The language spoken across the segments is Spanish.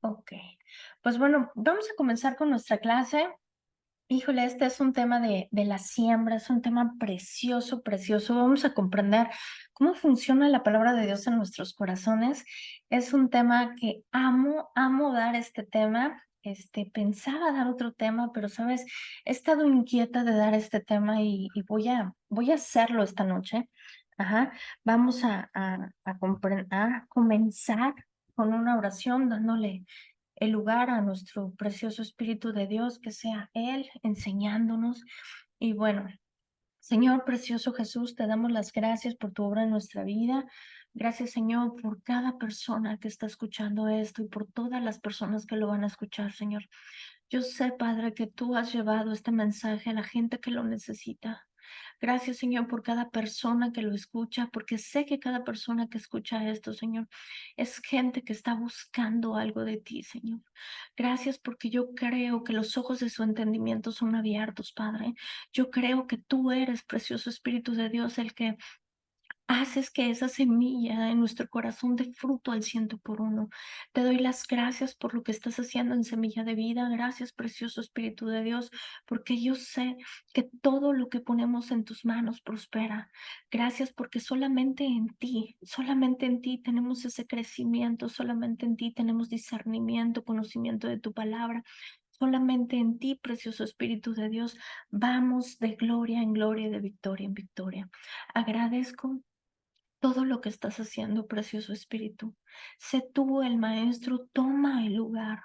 Ok, pues bueno, vamos a comenzar con nuestra clase. Híjole, este es un tema de la siembra, es un tema precioso, precioso. Vamos a comprender cómo funciona la palabra de Dios en nuestros corazones. Es un tema que amo, amo dar este tema. Pensaba dar otro tema, pero sabes, he estado inquieta de dar este tema y voy a hacerlo esta noche. Ajá, vamos a comenzar con una oración dándole el lugar a nuestro precioso Espíritu de Dios, que sea Él enseñándonos. Y bueno, Señor precioso Jesús, te damos las gracias por tu obra en nuestra vida. Gracias, Señor, por cada persona que está escuchando esto y por todas las personas que lo van a escuchar, Señor. Yo sé, Padre, que tú has llevado este mensaje a la gente que lo necesita. Gracias, Señor, por cada persona que lo escucha, porque sé que cada persona que escucha esto, Señor, es gente que está buscando algo de ti, Señor. Gracias porque yo creo que los ojos de su entendimiento son abiertos, Padre. Yo creo que tú eres, precioso Espíritu de Dios, el que haces que esa semilla en nuestro corazón dé fruto al 100 por 1. Te doy las gracias por lo que estás haciendo en Semilla de Vida. Gracias, precioso Espíritu de Dios, porque yo sé que todo lo que ponemos en tus manos prospera. Gracias porque solamente en ti tenemos ese crecimiento, solamente en ti tenemos discernimiento, conocimiento de tu palabra. Solamente en ti, precioso Espíritu de Dios, vamos de gloria en gloria y de victoria en victoria. Agradezco todo lo que estás haciendo, precioso Espíritu. Sé tú el Maestro, toma el lugar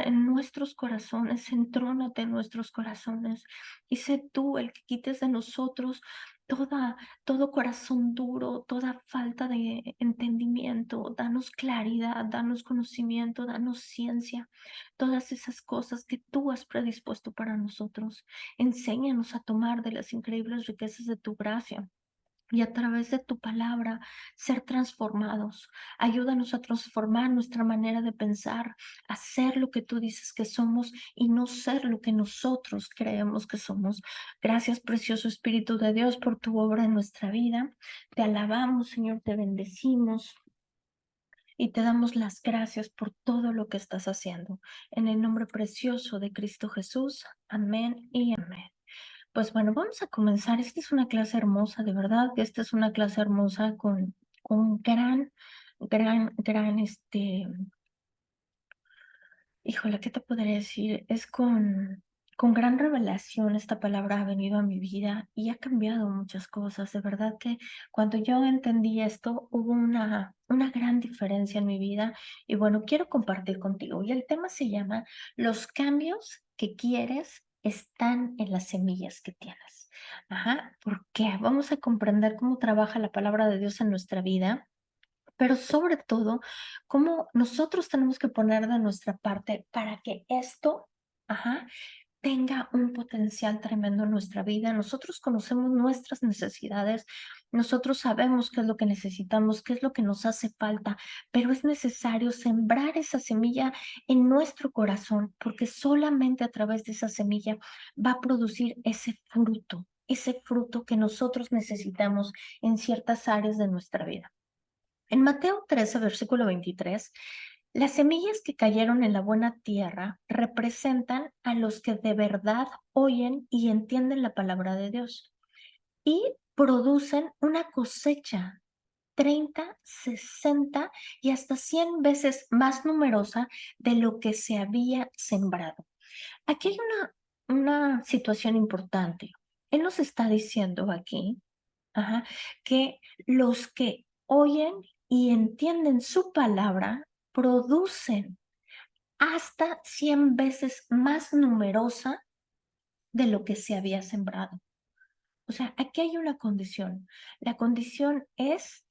en nuestros corazones, entrónate en nuestros corazones y sé tú el que quites de nosotros todo corazón duro, toda falta de entendimiento. Danos claridad, danos conocimiento, danos ciencia, todas esas cosas que tú has predispuesto para nosotros. Enséñanos a tomar de las increíbles riquezas de tu gracia y a través de tu palabra ser transformados. Ayúdanos a transformar nuestra manera de pensar, a ser lo que tú dices que somos y no ser lo que nosotros creemos que somos. Gracias, precioso Espíritu de Dios, por tu obra en nuestra vida. Te alabamos, Señor, te bendecimos y te damos las gracias por todo lo que estás haciendo. En el nombre precioso de Cristo Jesús. Amén y amén. Pues bueno, vamos a comenzar. Esta es una clase hermosa, de verdad que esta es una clase hermosa con gran, híjole, ¿qué te podría decir? Es con gran revelación. Esta palabra ha venido a mi vida y ha cambiado muchas cosas. De verdad que cuando yo entendí esto, hubo una gran diferencia en mi vida y bueno, quiero compartir contigo. Y el tema se llama Los cambios que quieres están en las semillas que tienes. Ajá, ¿por qué? Vamos a comprender cómo trabaja la palabra de Dios en nuestra vida, pero sobre todo, cómo nosotros tenemos que poner de nuestra parte para que esto, ajá, tenga un potencial tremendo en nuestra vida. Nosotros conocemos nuestras necesidades, nosotros sabemos qué es lo que necesitamos, qué es lo que nos hace falta, pero es necesario sembrar esa semilla en nuestro corazón, porque solamente a través de esa semilla va a producir ese fruto que nosotros necesitamos en ciertas áreas de nuestra vida. En Mateo 13, versículo 23, las semillas que cayeron en la buena tierra representan a los que de verdad oyen y entienden la palabra de Dios y producen una cosecha 30, 60 y hasta 100 veces más numerosa de lo que se había sembrado. Aquí hay una situación importante. Él nos está diciendo aquí, ajá, que los que oyen y entienden su palabra producen hasta 100 veces más numerosa de lo que se había sembrado. O sea, aquí hay una condición. La condición es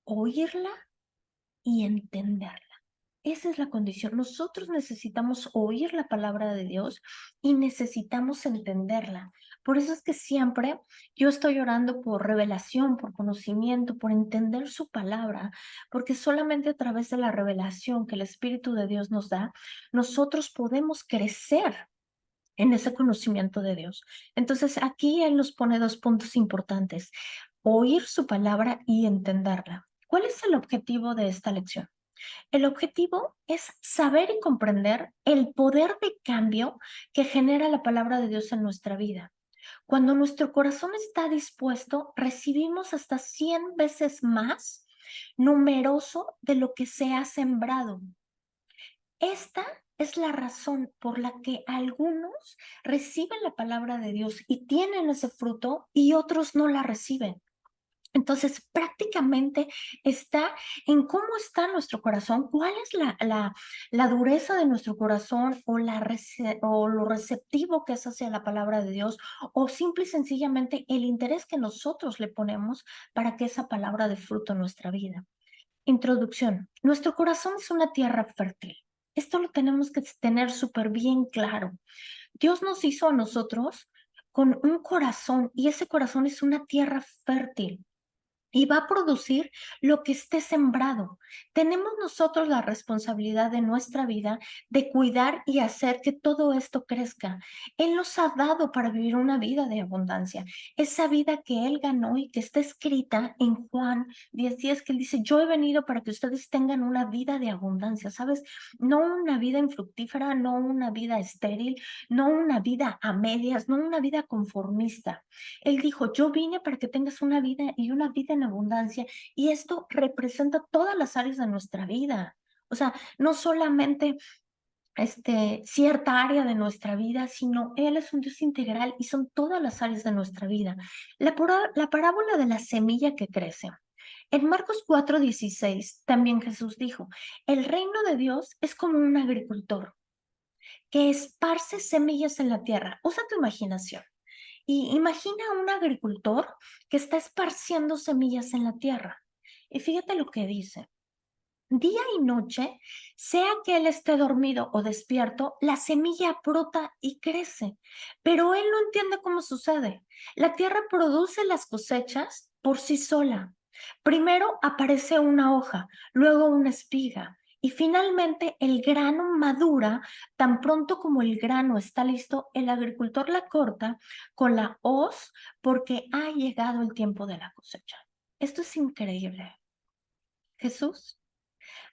oírla y entenderla. Esa es la condición. Nosotros necesitamos oír la palabra de Dios y necesitamos entenderla. Por eso es que siempre yo estoy orando por revelación, por conocimiento, por entender su palabra, porque solamente a través de la revelación que el Espíritu de Dios nos da, nosotros podemos crecer en ese conocimiento de Dios. Entonces, aquí Él nos pone dos puntos importantes: oír su palabra y entenderla. ¿Cuál es el objetivo de esta lección? El objetivo es saber y comprender el poder de cambio que genera la palabra de Dios en nuestra vida. Cuando nuestro corazón está dispuesto, recibimos hasta 100 veces más numeroso de lo que se ha sembrado. Esta es la razón por la que algunos reciben la palabra de Dios y tienen ese fruto y otros no la reciben. Entonces, prácticamente está en cómo está nuestro corazón, cuál es la dureza de nuestro corazón o lo receptivo que es hacia la palabra de Dios, o simple y sencillamente el interés que nosotros le ponemos para que esa palabra dé fruto en nuestra vida. Introducción. Nuestro corazón es una tierra fértil. Esto lo tenemos que tener súper bien claro. Dios nos hizo a nosotros con un corazón y ese corazón es una tierra fértil y va a producir lo que esté sembrado. Tenemos nosotros la responsabilidad de nuestra vida de cuidar y hacer que todo esto crezca. Él nos ha dado para vivir una vida de abundancia. Esa vida que Él ganó y que está escrita en Juan 10:10, que Él dice, yo he venido para que ustedes tengan una vida de abundancia, ¿sabes? No una vida infructífera, no una vida estéril, no una vida a medias, no una vida conformista. Él dijo, yo vine para que tengas una vida y una vida en abundancia. Y esto representa todas las áreas de nuestra vida. O sea, no solamente cierta área de nuestra vida, sino Él es un Dios integral y son todas las áreas de nuestra vida. La parábola de la semilla que crece. En Marcos 4:16 también Jesús dijo, el reino de Dios es como un agricultor que esparce semillas en la tierra. Usa tu imaginación. Y imagina a un agricultor que está esparciendo semillas en la tierra. Y fíjate lo que dice. Día y noche, sea que él esté dormido o despierto, la semilla brota y crece, pero él no entiende cómo sucede. La tierra produce las cosechas por sí sola. Primero aparece una hoja, luego una espiga y finalmente el grano madura. Tan pronto como el grano está listo, el agricultor la corta con la hoz porque ha llegado el tiempo de la cosecha. Esto es increíble. Jesús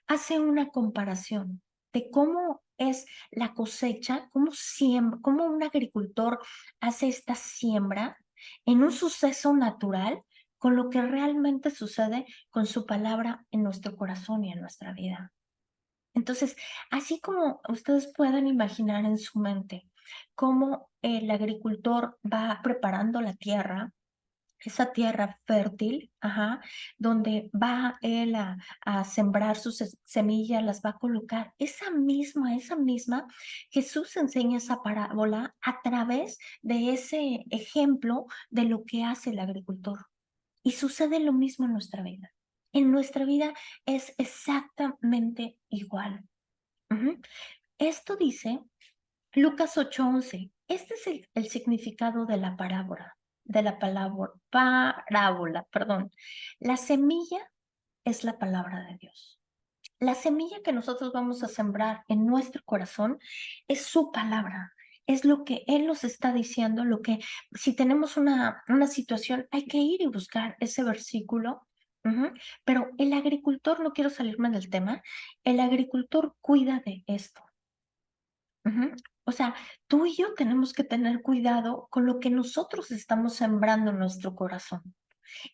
hace una comparación de cómo es la cosecha, cómo un agricultor hace esta siembra en un suceso natural con lo que realmente sucede con su palabra en nuestro corazón y en nuestra vida. Entonces, así como ustedes pueden imaginar en su mente cómo el agricultor va preparando la tierra, esa tierra fértil, ajá, donde va él a sembrar sus semillas, las va a colocar. Esa misma, Jesús enseña esa parábola a través de ese ejemplo de lo que hace el agricultor. Y sucede lo mismo en nuestra vida. En nuestra vida es exactamente igual. Ujú. Esto dice Lucas 8:11. Este es el significado de la parábola, perdón. La semilla es la palabra de Dios. La semilla que nosotros vamos a sembrar en nuestro corazón es su palabra. Es lo que Él nos está diciendo, lo que si tenemos una situación, hay que ir y buscar ese versículo. Ujú. Pero el agricultor, no quiero salirme del tema, el agricultor cuida de esto. Ujú. O sea, tú y yo tenemos que tener cuidado con lo que nosotros estamos sembrando en nuestro corazón,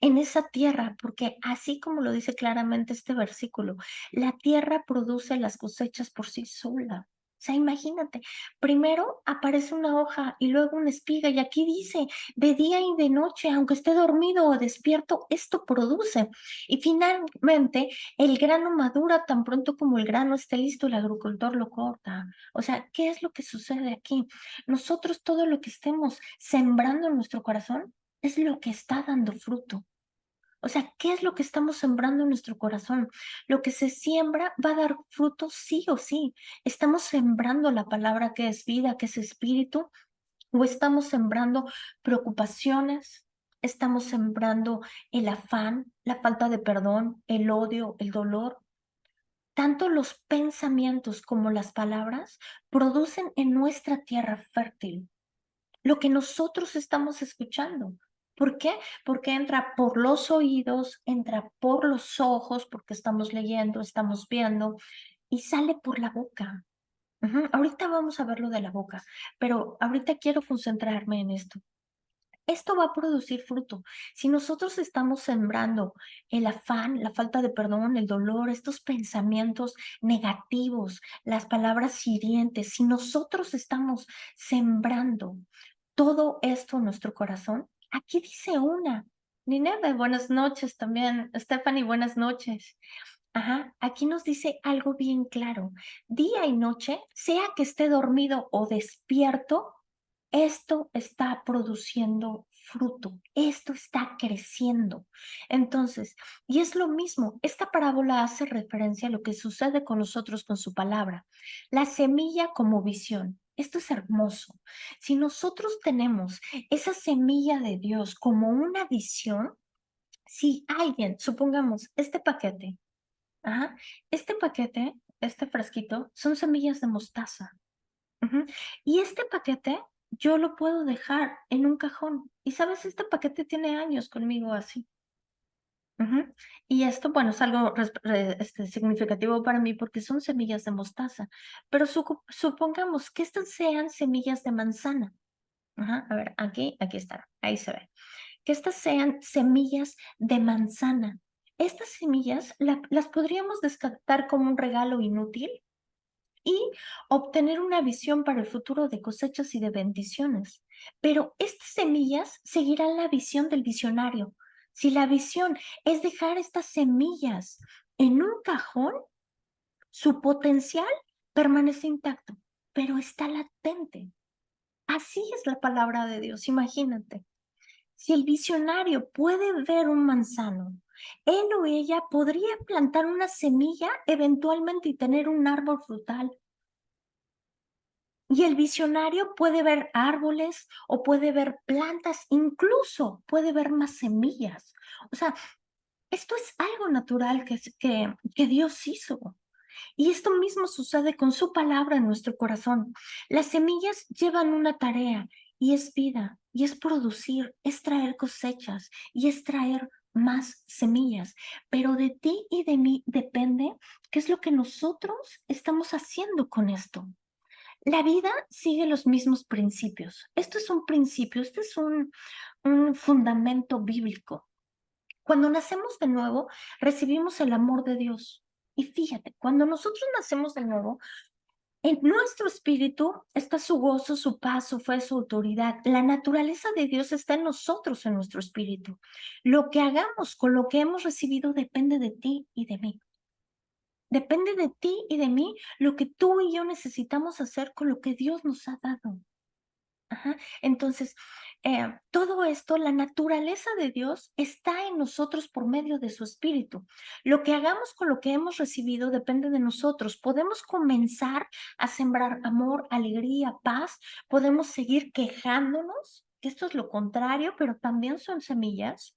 en esa tierra, porque así como lo dice claramente este versículo, la tierra produce las cosechas por sí sola. O sea, imagínate, primero aparece una hoja y luego una espiga, y aquí dice, de día y de noche, aunque esté dormido o despierto, esto produce. Y finalmente, el grano madura tan pronto como el grano esté listo, el agricultor lo corta. O sea, ¿qué es lo que sucede aquí? Nosotros todo lo que estemos sembrando en nuestro corazón es lo que está dando fruto. O sea, ¿qué es lo que estamos sembrando en nuestro corazón? Lo que se siembra va a dar fruto sí o sí. ¿Estamos sembrando la palabra que es vida, que es espíritu? ¿O estamos sembrando preocupaciones? ¿Estamos sembrando el afán, la falta de perdón, el odio, el dolor? Tanto los pensamientos como las palabras producen en nuestra tierra fértil lo que nosotros estamos escuchando. ¿Por qué? Porque entra por los oídos, entra por los ojos, porque estamos leyendo, estamos viendo, y sale por la boca. Ujú. Ahorita vamos a ver lo de la boca, pero ahorita quiero concentrarme en esto. Esto va a producir fruto. Si nosotros estamos sembrando el afán, la falta de perdón, el dolor, estos pensamientos negativos, las palabras hirientes, si nosotros estamos sembrando todo esto en nuestro corazón, aquí dice una. Nineve, buenas noches también. Stephanie, buenas noches. Ajá, aquí nos dice algo bien claro. Día y noche, sea que esté dormido o despierto, esto está produciendo fruto, esto está creciendo. Entonces, y es lo mismo, esta parábola hace referencia a lo que sucede con nosotros con su palabra. La semilla como visión. Esto es hermoso. Si nosotros tenemos esa semilla de Dios como una visión, si alguien, supongamos, este paquete, ajá, este paquete, este frasquito, son semillas de mostaza. Ujú. Y este paquete yo lo puedo dejar en un cajón. Y sabes, este paquete tiene años conmigo así. Ujú. Y esto, bueno, es algo significativo para mí porque son semillas de mostaza. Pero supongamos que estas sean semillas de manzana. Ajá, a ver, aquí está, ahí se ve. Que estas sean semillas de manzana. Estas semillas las podríamos descartar como un regalo inútil y obtener una visión para el futuro de cosechas y de bendiciones. Pero estas semillas seguirán la visión del visionario. Si la visión es dejar estas semillas en un cajón, su potencial permanece intacto, pero está latente. Así es la palabra de Dios, imagínate. Si el visionario puede ver un manzano, él o ella podría plantar una semilla eventualmente y tener un árbol frutal. Y el visionario puede ver árboles o puede ver plantas, incluso puede ver más semillas. O sea, esto es algo natural que Dios hizo. Y esto mismo sucede con su palabra en nuestro corazón. Las semillas llevan una tarea y es vida, y es producir, es traer cosechas y es traer más semillas. Pero de ti y de mí depende qué es lo que nosotros estamos haciendo con esto. La vida sigue los mismos principios. Esto es un principio, este es un fundamento bíblico. Cuando nacemos de nuevo, recibimos el amor de Dios. Y fíjate, cuando nosotros nacemos de nuevo, en nuestro espíritu está su gozo, su paz, su fe, su autoridad. La naturaleza de Dios está en nosotros, en nuestro espíritu. Lo que hagamos con lo que hemos recibido depende de ti y de mí. Depende de ti y de mí lo que tú y yo necesitamos hacer con lo que Dios nos ha dado. Ajá. Entonces, todo esto, la naturaleza de Dios está en nosotros por medio de su Espíritu. Lo que hagamos con lo que hemos recibido depende de nosotros. Podemos comenzar a sembrar amor, alegría, paz. Podemos seguir quejándonos, que esto es lo contrario, pero también son semillas.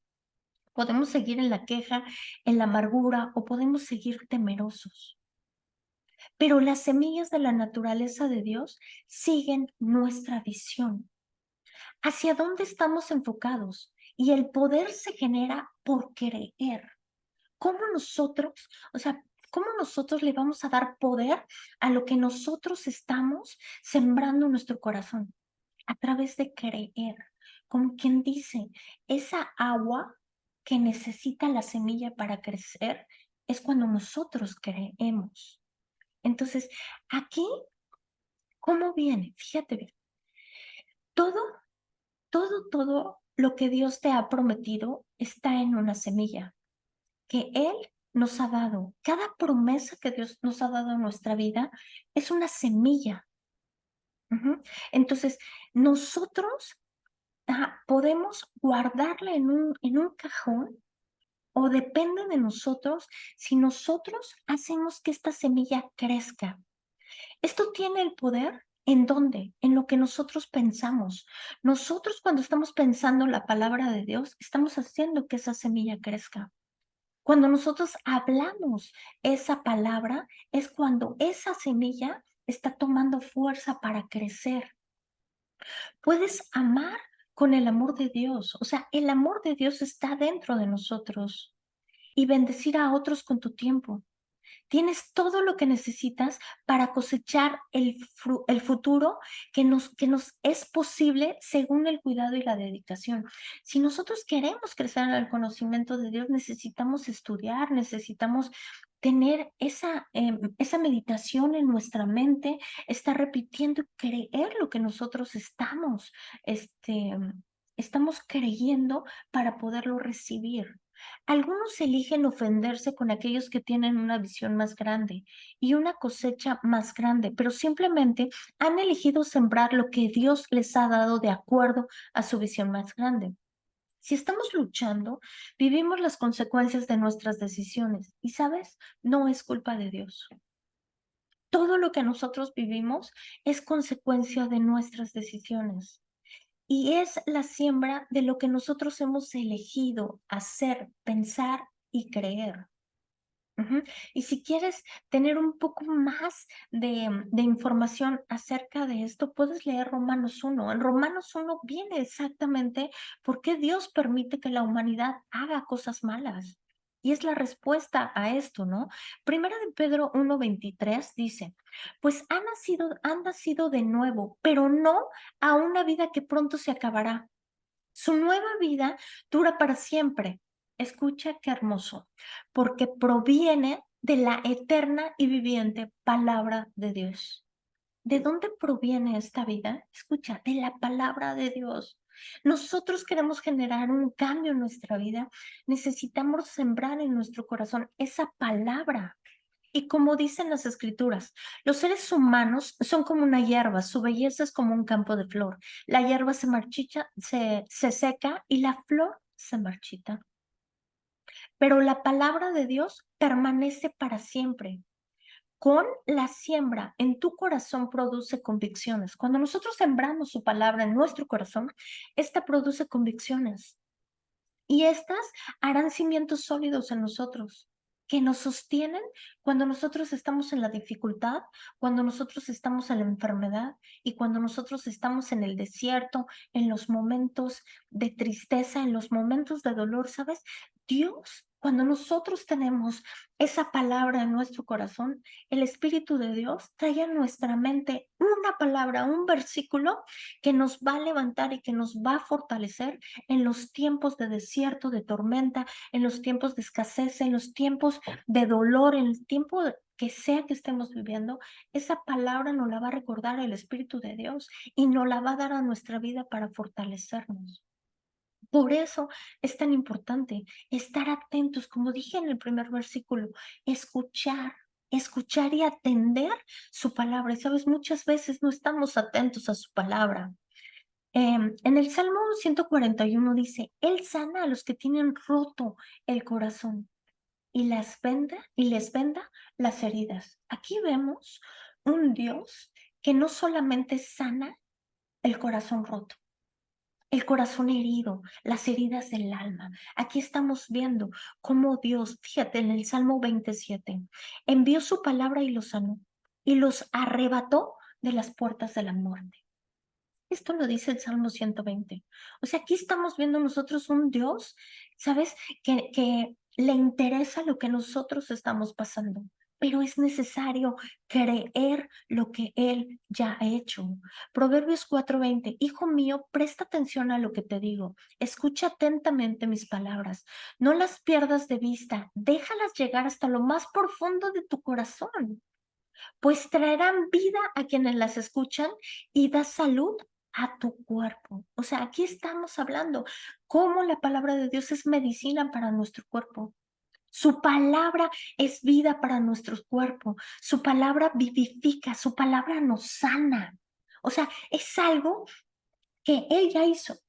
Podemos seguir en la queja, en la amargura o podemos seguir temerosos. Pero las semillas de la naturaleza de Dios siguen nuestra visión. ¿Hacia dónde estamos enfocados? Y el poder se genera por creer. ¿Cómo nosotros, o sea, cómo nosotros le vamos a dar poder a lo que nosotros estamos sembrando en nuestro corazón? A través de creer. Como quien dice, esa agua que necesita la semilla para crecer es cuando nosotros creemos. Entonces, aquí, ¿cómo viene? Fíjate bien. Todo todo lo que Dios te ha prometido está en una semilla que Él nos ha dado. Cada promesa que Dios nos ha dado en nuestra vida es una semilla. Ujú. Entonces, nosotros podemos guardarla en un cajón o depende de nosotros si nosotros hacemos que esta semilla crezca. Esto tiene el poder. ¿En dónde? En lo que nosotros pensamos. Nosotros cuando estamos pensando la palabra de Dios, estamos haciendo que esa semilla crezca. Cuando nosotros hablamos esa palabra, es cuando esa semilla está tomando fuerza para crecer. Puedes amar con el amor de Dios. O sea, el amor de Dios está dentro de nosotros y bendecir a otros con tu tiempo. Tienes todo lo que necesitas para cosechar el futuro que nos es posible según el cuidado y la dedicación. Si nosotros queremos crecer en el conocimiento de Dios, necesitamos estudiar, necesitamos tener esa meditación en nuestra mente, estar repitiendo y creer lo que nosotros este, estamos creyendo para poderlo recibir. Algunos eligen ofenderse con aquellos que tienen una visión más grande y una cosecha más grande, pero simplemente han elegido sembrar lo que Dios les ha dado de acuerdo a su visión más grande. Si estamos luchando, vivimos las consecuencias de nuestras decisiones y, ¿sabes? No es culpa de Dios. Todo lo que nosotros vivimos es consecuencia de nuestras decisiones. Y es la siembra de lo que nosotros hemos elegido hacer, pensar y creer. Ujú. Y si quieres tener un poco más de información acerca de esto, puedes leer Romanos 1. En Romanos 1 viene exactamente por qué Dios permite que la humanidad haga cosas malas. Y es la respuesta a esto, ¿no? Primera de Pedro 1:23 dice, pues han nacido de nuevo, pero no a una vida que pronto se acabará. Su nueva vida dura para siempre. Escucha qué hermoso, porque proviene de la eterna y viviente palabra de Dios. ¿De dónde proviene esta vida? Escucha, de la palabra de Dios. Nosotros queremos generar un cambio en nuestra vida, necesitamos sembrar en nuestro corazón esa palabra. Y como dicen las escrituras, los seres humanos son como una hierba, su belleza es como un campo de flor. La hierba se marchita, se seca y la flor se marchita. Pero la palabra de Dios permanece para siempre. Con la siembra en tu corazón produce convicciones. Cuando nosotros sembramos su palabra en nuestro corazón, esta produce convicciones. Y estas harán cimientos sólidos en nosotros, que nos sostienen cuando nosotros estamos en la dificultad, cuando nosotros estamos en la enfermedad y cuando nosotros estamos en el desierto, en los momentos de tristeza, en los momentos de dolor, ¿sabes? Dios, cuando nosotros tenemos esa palabra en nuestro corazón, el Espíritu de Dios trae a nuestra mente una palabra, un versículo que nos va a levantar y que nos va a fortalecer en los tiempos de desierto, de tormenta, en los tiempos de escasez, en los tiempos de dolor, en el tiempo que sea que estemos viviendo, esa palabra nos la va a recordar el Espíritu de Dios y nos la va a dar a nuestra vida para fortalecernos. Por eso es tan importante estar atentos, como dije en el primer versículo, escuchar y atender su palabra. Y sabes, muchas veces no estamos atentos a su palabra. En el Salmo 141 dice, Él sana a los que tienen roto el corazón y les venda las heridas. Aquí vemos un Dios que no solamente sana el corazón roto, el corazón herido, las heridas del alma. Aquí estamos viendo cómo Dios, fíjate en el Salmo 27, envió su palabra y los sanó y los arrebató de las puertas de la muerte. Esto lo dice el Salmo 120. O sea, aquí estamos viendo nosotros un Dios, ¿sabes? Que le interesa lo que nosotros estamos pasando, pero es necesario creer lo que Él ya ha hecho. Proverbios 4:20. Hijo mío, presta atención a lo que te digo. Escucha atentamente mis palabras. No las pierdas de vista. Déjalas llegar hasta lo más profundo de tu corazón, pues traerán vida a quienes las escuchan y da salud a tu cuerpo. O sea, aquí estamos hablando cómo la palabra de Dios es medicina para nuestro cuerpo. Su palabra es vida para nuestro cuerpo. Su palabra vivifica, su palabra nos sana. O sea, es algo que Él ya hizo.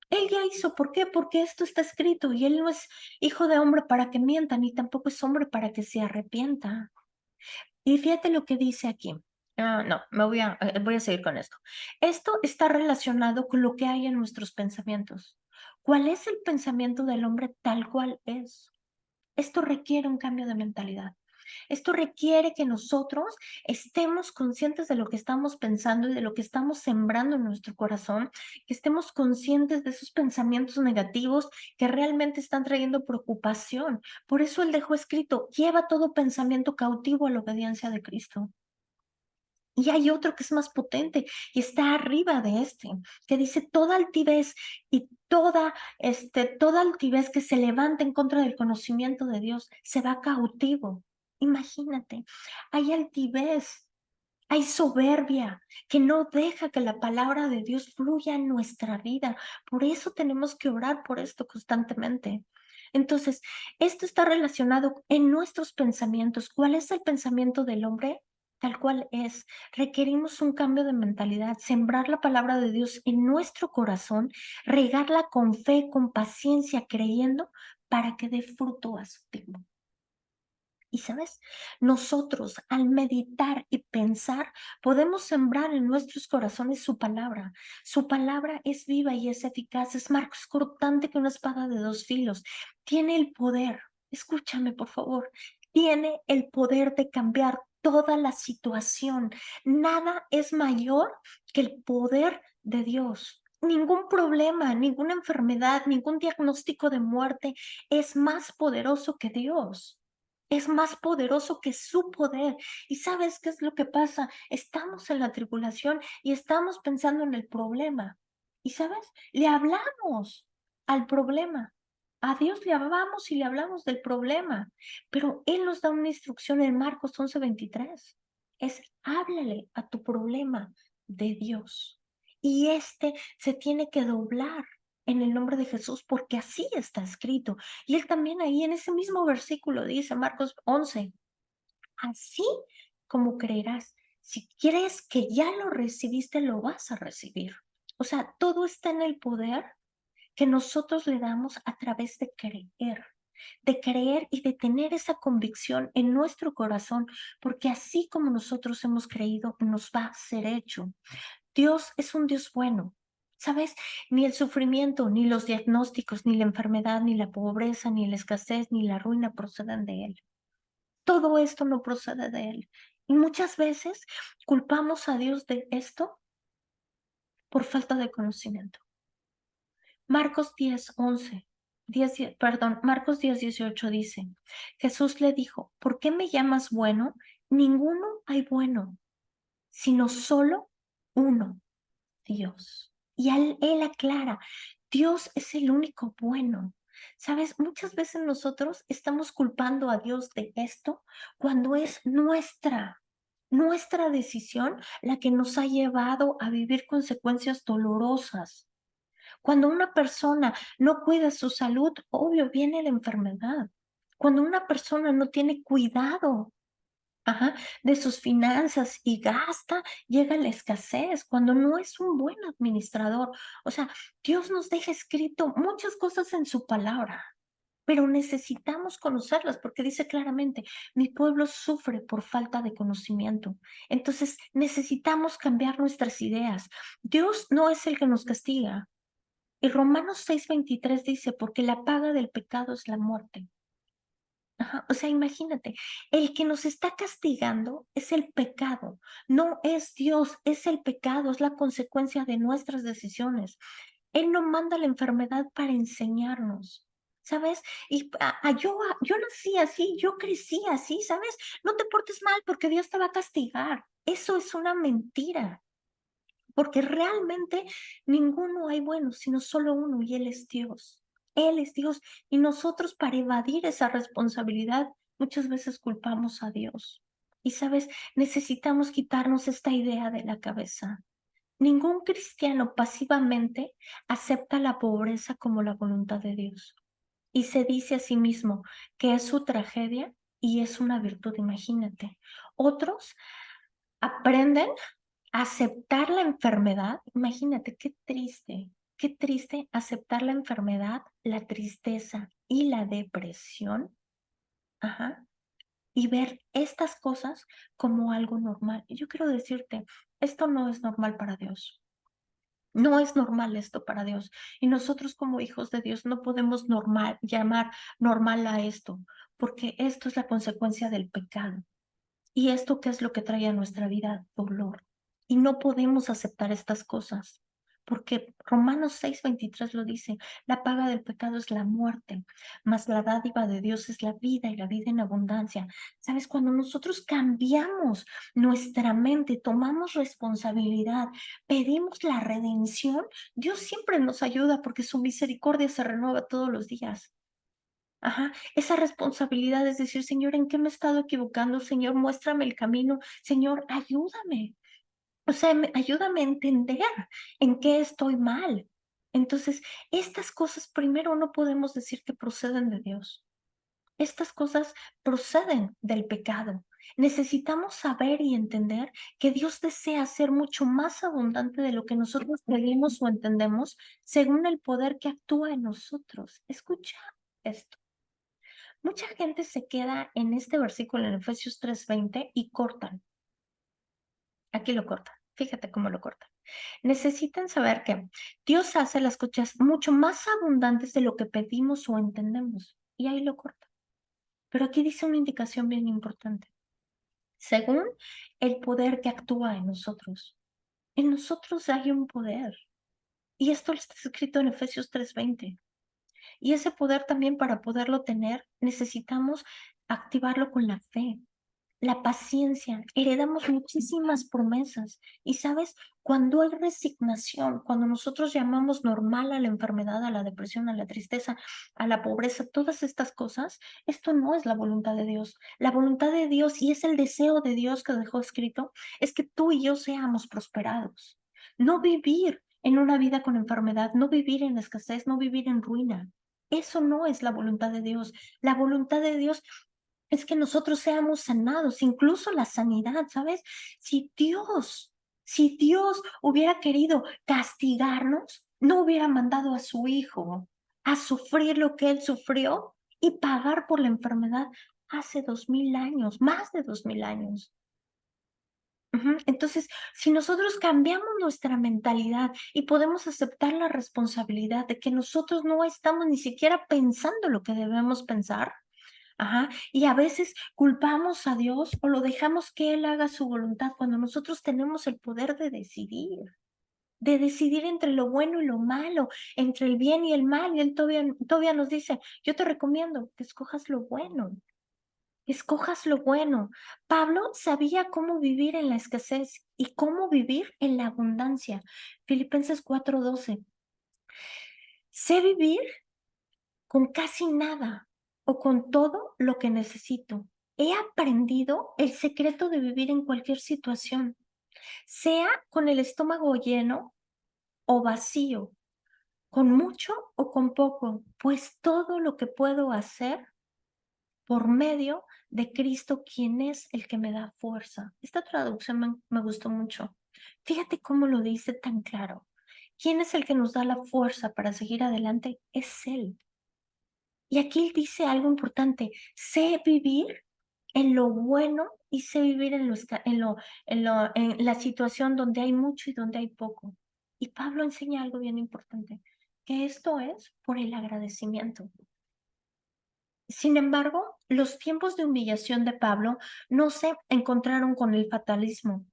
Él ya hizo, ¿por qué? Porque esto está escrito y Él no es hijo de hombre para que mienta, ni tampoco es hombre para que se arrepienta. Y fíjate lo que dice aquí. No, voy a seguir con esto. Esto está relacionado con lo que hay en nuestros pensamientos. ¿Cuál es el pensamiento del hombre tal cual es? Esto requiere un cambio de mentalidad. Esto requiere que nosotros estemos conscientes de lo que estamos pensando y de lo que estamos sembrando en nuestro corazón, que estemos conscientes de esos pensamientos negativos que realmente están trayendo preocupación. Por eso Él dejó escrito, lleva todo pensamiento cautivo a la obediencia de Cristo. Y hay otro que es más potente y está arriba de este, que dice toda altivez y toda altivez que se levanta en contra del conocimiento de Dios se va cautivo. Imagínate, hay altivez, hay soberbia que no deja que la palabra de Dios fluya en nuestra vida. Por eso tenemos que orar por esto constantemente. Entonces, esto está relacionado en nuestros pensamientos. ¿Cuál es el pensamiento del hombre? Tal cual es. Requerimos un cambio de mentalidad, sembrar la palabra de Dios en nuestro corazón, regarla con fe, con paciencia, creyendo para que dé fruto a su tiempo. Y sabes, nosotros al meditar y pensar podemos sembrar en nuestros corazones su palabra. Su palabra es viva y es eficaz, es más cortante que una espada de dos filos. Tiene el poder, escúchame por favor, tiene el poder de cambiar toda la situación. Nada es mayor que el poder de Dios. Ningún problema, ninguna enfermedad, ningún diagnóstico de muerte es más poderoso que Dios. Es más poderoso que su poder. ¿Y sabes qué es lo que pasa? Estamos en la tribulación y estamos pensando en el problema. ¿Y sabes? Le hablamos al problema. A Dios le hablamos y le hablamos del problema. Pero Él nos da una instrucción en Marcos 11:23. Es háblale a tu problema de Dios. Y este se tiene que doblar en el nombre de Jesús porque así está escrito. Y él también ahí en ese mismo versículo dice, Marcos 11, así como creerás. Si crees que ya lo recibiste, lo vas a recibir. O sea, todo está en el poder que nosotros le damos a través de creer y de tener esa convicción en nuestro corazón, porque así como nosotros hemos creído, nos va a ser hecho. Dios es un Dios bueno. ¿Sabes? Ni el sufrimiento, ni los diagnósticos, ni la enfermedad, ni la pobreza, ni la escasez, ni la ruina proceden de Él. Todo esto no procede de Él. Y muchas veces culpamos a Dios de esto por falta de conocimiento. Marcos 10:11, Marcos 10:18 dice, Jesús le dijo, ¿por qué me llamas bueno? Ninguno hay bueno, sino solo uno, Dios. Y él aclara, Dios es el único bueno. Sabes, muchas veces nosotros estamos culpando a Dios de esto cuando es nuestra decisión la que nos ha llevado a vivir consecuencias dolorosas. Cuando una persona no cuida su salud, obvio, viene la enfermedad. Cuando una persona no tiene cuidado, ajá, de sus finanzas y gasta, llega la escasez cuando no es un buen administrador. O sea, Dios nos deja escrito muchas cosas en su palabra, pero necesitamos conocerlas porque dice claramente, mi pueblo sufre por falta de conocimiento. Entonces, necesitamos cambiar nuestras ideas. Dios no es el que nos castiga. Y Romanos 6:23 dice, porque la paga del pecado es la muerte. Ajá, o sea, imagínate, el que nos está castigando es el pecado, no es Dios, es el pecado, es la consecuencia de nuestras decisiones. Él no manda la enfermedad para enseñarnos, ¿sabes? Y yo nací así, yo crecí así, ¿sabes? No te portes mal porque Dios te va a castigar. Eso es una mentira, porque realmente ninguno hay bueno, sino solo uno, y Él es Dios. Él es Dios. Y nosotros para evadir esa responsabilidad muchas veces culpamos a Dios. Y sabes, necesitamos quitarnos esta idea de la cabeza. Ningún cristiano pasivamente acepta la pobreza como la voluntad de Dios. Y se dice a sí mismo que es su tragedia y es una virtud, imagínate. Otros aprenden aceptar la enfermedad, imagínate qué triste aceptar la enfermedad, la tristeza y la depresión, ajá, y ver estas cosas como algo normal. Y yo quiero decirte, esto no es normal para Dios. No es normal esto para Dios. Y nosotros como hijos de Dios no podemos llamar normal a esto, porque esto es la consecuencia del pecado. ¿Y esto qué es lo que trae a nuestra vida? Dolor. Y no podemos aceptar estas cosas, porque Romanos 6:23 lo dice, la paga del pecado es la muerte, mas la dádiva de Dios es la vida y la vida en abundancia. ¿Sabes? Cuando nosotros cambiamos nuestra mente, tomamos responsabilidad, pedimos la redención, Dios siempre nos ayuda porque su misericordia se renueva todos los días. Ajá, esa responsabilidad es decir, Señor, ¿en qué me he estado equivocando? Señor, muéstrame el camino. Señor, ayúdame. O sea, ayúdame a entender en qué estoy mal. Entonces, estas cosas primero no podemos decir que proceden de Dios. Estas cosas proceden del pecado. Necesitamos saber y entender que Dios desea ser mucho más abundante de lo que nosotros pedimos o entendemos según el poder que actúa en nosotros. Escucha esto. Mucha gente se queda en este versículo en Efesios 3:20 y cortan. Aquí lo cortan. Fíjate cómo lo cortan. Necesitan saber que Dios hace las cosas mucho más abundantes de lo que pedimos o entendemos. Y ahí lo cortan. Pero aquí dice una indicación bien importante. Según el poder que actúa en nosotros. En nosotros hay un poder. Y esto está escrito en Efesios 3:20. Y ese poder también para poderlo tener necesitamos activarlo con la fe. La paciencia, heredamos muchísimas promesas. Y sabes, cuando hay resignación, cuando nosotros llamamos normal a la enfermedad, a la depresión, a la tristeza, a la pobreza, todas estas cosas, esto no es la voluntad de Dios. La voluntad de Dios, y es el deseo de Dios que dejó escrito, es que tú y yo seamos prosperados. No vivir en una vida con enfermedad, no vivir en escasez, no vivir en ruina. Eso no es la voluntad de Dios. La voluntad de Dios es que nosotros seamos sanados, incluso la sanidad, ¿sabes? Si Dios hubiera querido castigarnos, no hubiera mandado a su hijo a sufrir lo que él sufrió y pagar por la enfermedad hace 2000 años, más de 2000 años. Ujú. Entonces, si nosotros cambiamos nuestra mentalidad y podemos aceptar la responsabilidad de que nosotros no estamos ni siquiera pensando lo que debemos pensar, ajá, y a veces culpamos a Dios o lo dejamos que Él haga su voluntad cuando nosotros tenemos el poder de decidir entre lo bueno y lo malo, entre el bien y el mal. Y Él todavía nos dice, yo te recomiendo que escojas lo bueno, que escojas lo bueno. Pablo sabía cómo vivir en la escasez y cómo vivir en la abundancia. Filipenses 4:12. Sé vivir con casi nada o con todo lo que necesito. He aprendido el secreto de vivir en cualquier situación, sea con el estómago lleno o vacío, con mucho o con poco, pues todo lo que puedo hacer por medio de Cristo, quien es el que me da fuerza. Esta traducción me gustó mucho. Fíjate cómo lo dice tan claro. ¿Quién es el que nos da la fuerza para seguir adelante? Es Él. Y aquí él dice algo importante, sé vivir en lo bueno y sé vivir en la situación donde hay mucho y donde hay poco. Y Pablo enseña algo bien importante, que esto es por el agradecimiento. Sin embargo, los tiempos de humillación de Pablo no se encontraron con el fatalismo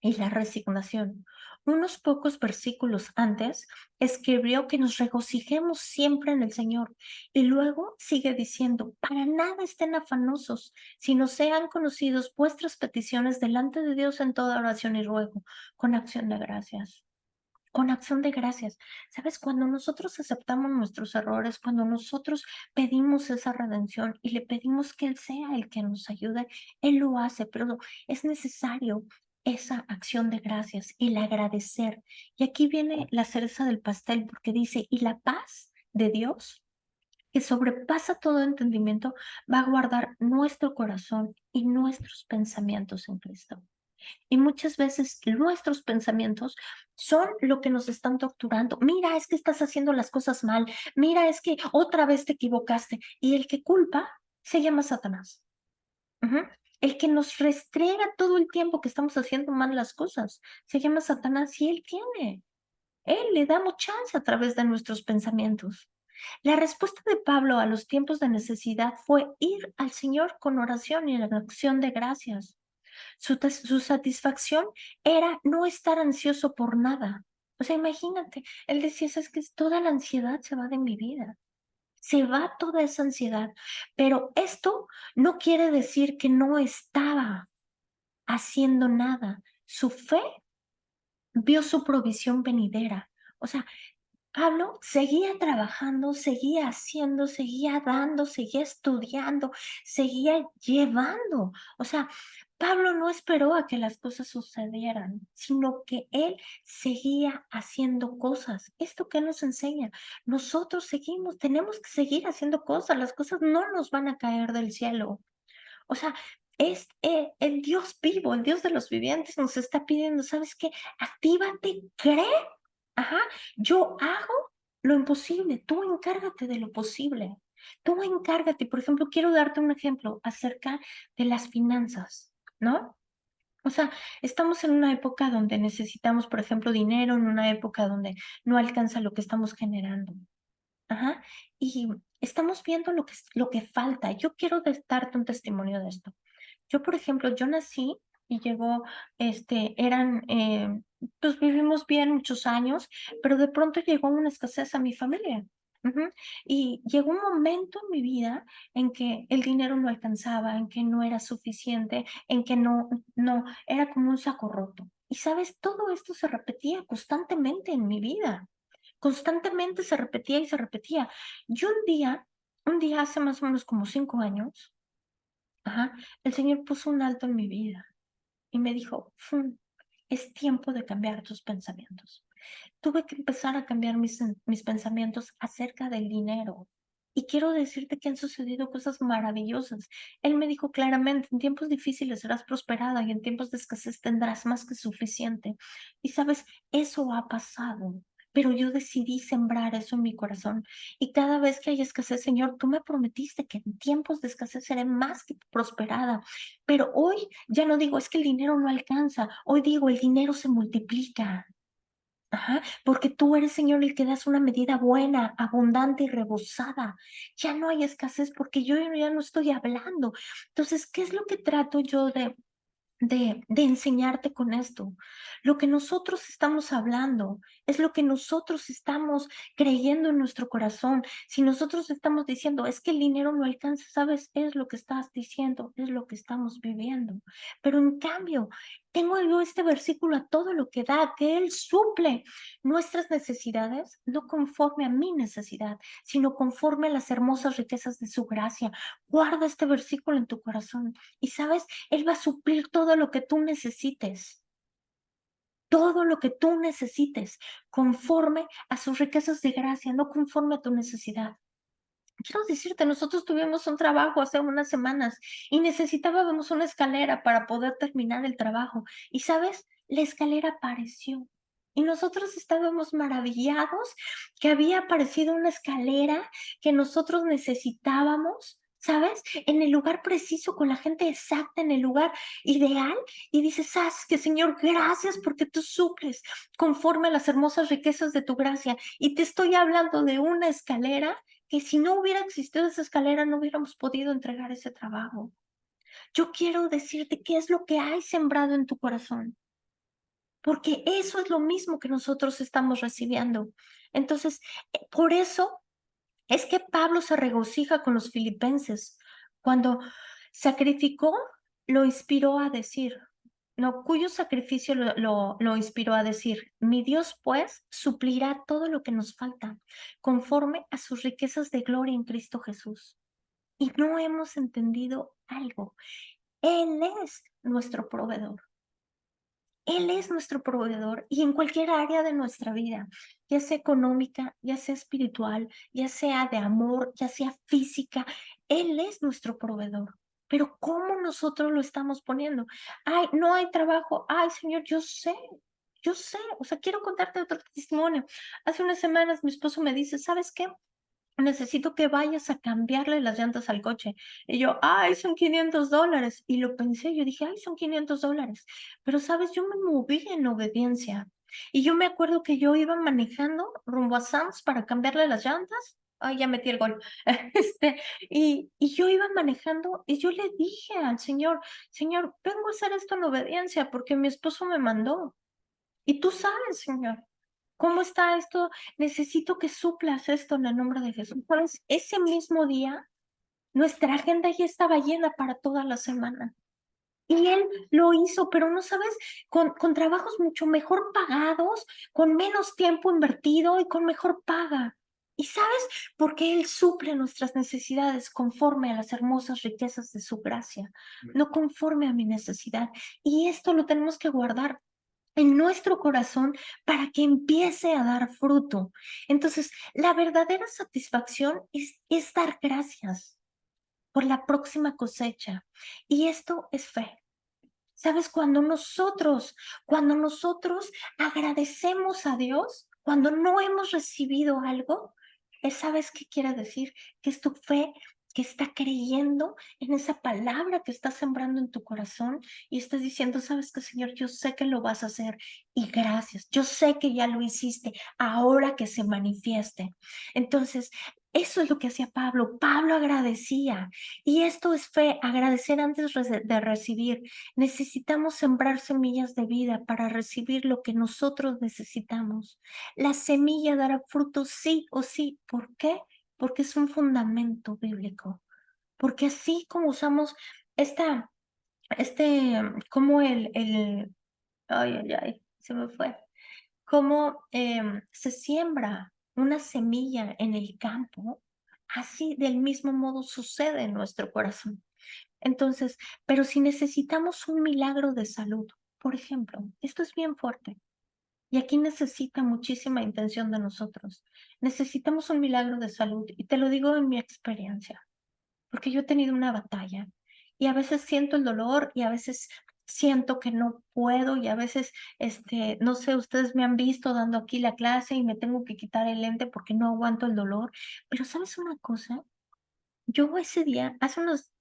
y la resignación. Unos pocos versículos antes escribió que nos regocijemos siempre en el Señor y luego sigue diciendo, para nada estén afanosos, sino sean conocidos vuestras peticiones delante de Dios en toda oración y ruego, con acción de gracias. Con acción de gracias. ¿Sabes? Cuando nosotros aceptamos nuestros errores, cuando nosotros pedimos esa redención y le pedimos que Él sea el que nos ayude, Él lo hace, pero es necesario esa acción de gracias, el agradecer. Y aquí viene la cereza del pastel, porque dice, y la paz de Dios, que sobrepasa todo entendimiento, va a guardar nuestro corazón y nuestros pensamientos en Cristo. Y muchas veces nuestros pensamientos son lo que nos están torturando. Mira, es que estás haciendo las cosas mal. Mira, es que otra vez te equivocaste. Y el que culpa se llama Satanás. Ujú. El que nos restrega todo el tiempo que estamos haciendo mal las cosas se llama Satanás y él tiene Él le damos chance a través de nuestros pensamientos. La respuesta de Pablo a los tiempos de necesidad fue ir al Señor con oración y en acción de gracias. Su satisfacción era no estar ansioso por nada. O sea, imagínate, él decía, es que toda la ansiedad se va de mi vida, se va toda esa ansiedad, pero esto no quiere decir que no estaba haciendo nada. Su fe vio su provisión venidera. O sea, Pablo seguía trabajando, seguía haciendo, seguía dando, seguía estudiando, seguía llevando. O sea, Pablo no esperó a que las cosas sucedieran, sino que él seguía haciendo cosas. ¿Esto qué nos enseña? Nosotros seguimos, tenemos que seguir haciendo cosas. Las cosas no nos van a caer del cielo. O sea, es el Dios vivo, el Dios de los vivientes nos está pidiendo, ¿sabes qué? Actívate, cree. Ajá, yo hago lo imposible, tú encárgate de lo posible. Tú encárgate, por ejemplo, quiero darte un ejemplo acerca de las finanzas, ¿no? O sea, estamos en una época donde necesitamos, por ejemplo, dinero, en una época donde no alcanza lo que estamos generando. Ajá, y estamos viendo lo que falta. Yo quiero darte un testimonio de esto. Yo, por ejemplo, yo nací y llegó, eran, pues vivimos bien muchos años, pero de pronto llegó una escasez a mi familia. Ujú. Y llegó un momento en mi vida en que el dinero no alcanzaba, en que no era suficiente, en que no, era como un saco roto. Y sabes, todo esto se repetía constantemente en mi vida. Constantemente se repetía y se repetía. Y un día hace más o menos como 5 años, ajá, el Señor puso un alto en mi vida y me dijo: "Fum, es tiempo de cambiar tus pensamientos". Tuve que empezar a cambiar mis pensamientos acerca del dinero. Y quiero decirte que han sucedido cosas maravillosas. Él me dijo claramente, en tiempos difíciles serás prosperada y en tiempos de escasez tendrás más que suficiente. Y sabes, eso ha pasado. Pero yo decidí sembrar eso en mi corazón. Y cada vez que hay escasez, Señor, tú me prometiste que en tiempos de escasez seré más que prosperada. Pero hoy ya no digo, es que el dinero no alcanza. Hoy digo, el dinero se multiplica. Ajá, porque tú eres, Señor, el que das una medida buena, abundante y rebosada. Ya no hay escasez porque yo ya no estoy hablando. Entonces, ¿qué es lo que trato yo de enseñarte con esto? Lo que nosotros estamos hablando es lo que nosotros estamos creyendo en nuestro corazón. Si nosotros estamos diciendo, es que el dinero no alcanza, ¿sabes? Es lo que estás diciendo, es lo que estamos viviendo. Pero en cambio, tengo yo este versículo a todo lo que da, que Él suple nuestras necesidades, no conforme a mi necesidad, sino conforme a las hermosas riquezas de su gracia. Guarda este versículo en tu corazón y, ¿sabes? Él va a suplir todo lo que tú necesites, todo lo que tú necesites, conforme a sus riquezas de gracia, no conforme a tu necesidad. Quiero decirte, nosotros tuvimos un trabajo hace unas semanas y necesitábamos una escalera para poder terminar el trabajo. Y sabes, la escalera apareció. Y nosotros estábamos maravillados que había aparecido una escalera que nosotros necesitábamos, ¿sabes? En el lugar preciso, con la gente exacta, en el lugar ideal. Y dices, ¿sabes que Señor, gracias porque tú suples conforme a las hermosas riquezas de tu gracia? Y te estoy hablando de una escalera que si no hubiera existido esa escalera no hubiéramos podido entregar ese trabajo. Yo quiero decirte qué es lo que hay sembrado en tu corazón, porque eso es lo mismo que nosotros estamos recibiendo. Entonces, por eso es que Pablo se regocija con los filipenses. Cuando sacrificó, lo inspiró a decir, no, cuyo sacrificio lo inspiró a decir, mi Dios pues suplirá todo lo que nos falta, conforme a sus riquezas de gloria en Cristo Jesús. Y no hemos entendido algo. Él es nuestro proveedor. Él es nuestro proveedor y en cualquier área de nuestra vida, ya sea económica, ya sea espiritual, ya sea de amor, ya sea física, Él es nuestro proveedor. Pero ¿cómo nosotros lo estamos poniendo? Ay, no hay trabajo. Ay, Señor, yo sé. O sea, quiero contarte otro testimonio. Hace unas semanas mi esposo me dice, ¿sabes qué? Necesito que vayas a cambiarle las llantas al coche. Y yo, ay, son $500. Y lo pensé, yo dije, ay, son $500. Pero, ¿sabes? Yo me moví en obediencia. Y yo me acuerdo que yo iba manejando rumbo a Sam's para cambiarle las llantas. Ay, ya metí el gol. Y yo iba manejando y yo le dije al Señor, Señor, vengo a hacer esto en obediencia porque mi esposo me mandó. Y tú sabes, Señor, cómo está esto. Necesito que suplas esto en el nombre de Jesús. ¿Sabes? Ese mismo día, nuestra agenda ya estaba llena para toda la semana. Y él lo hizo, pero no sabes, con trabajos mucho mejor pagados, con menos tiempo invertido y con mejor paga. ¿Y sabes? Porque él suple nuestras necesidades conforme a las hermosas riquezas de su gracia, no conforme a mi necesidad. Y esto lo tenemos que guardar en nuestro corazón para que empiece a dar fruto. Entonces, la verdadera satisfacción es dar gracias por la próxima cosecha. Y esto es fe. ¿Sabes? Cuando nosotros agradecemos a Dios, cuando no hemos recibido algo, ¿sabes qué quiere decir? Que es tu fe que está creyendo en esa palabra que está sembrando en tu corazón y estás diciendo, ¿sabes qué, Señor? Yo sé que lo vas a hacer y gracias. Yo sé que ya lo hiciste, ahora que se manifieste. Entonces, eso es lo que hacía Pablo. Pablo agradecía. Y esto es fe, agradecer antes de recibir. Necesitamos sembrar semillas de vida para recibir lo que nosotros necesitamos. La semilla dará fruto sí o sí. ¿Por qué? Porque es un fundamento bíblico. Porque así como usamos esta, como ay, se me fue. Como se siembra una semilla en el campo, así del mismo modo sucede en nuestro corazón. Entonces, pero si necesitamos un milagro de salud, por ejemplo, esto es bien fuerte y aquí necesita muchísima intención de nosotros. Necesitamos un milagro de salud y te lo digo en mi experiencia, porque yo he tenido una batalla y a veces siento el dolor y a veces siento que no puedo y a veces, no sé, ustedes me han visto dando aquí la clase y me tengo que quitar el lente porque no aguanto el dolor, pero ¿sabes una cosa? Yo ese día, hace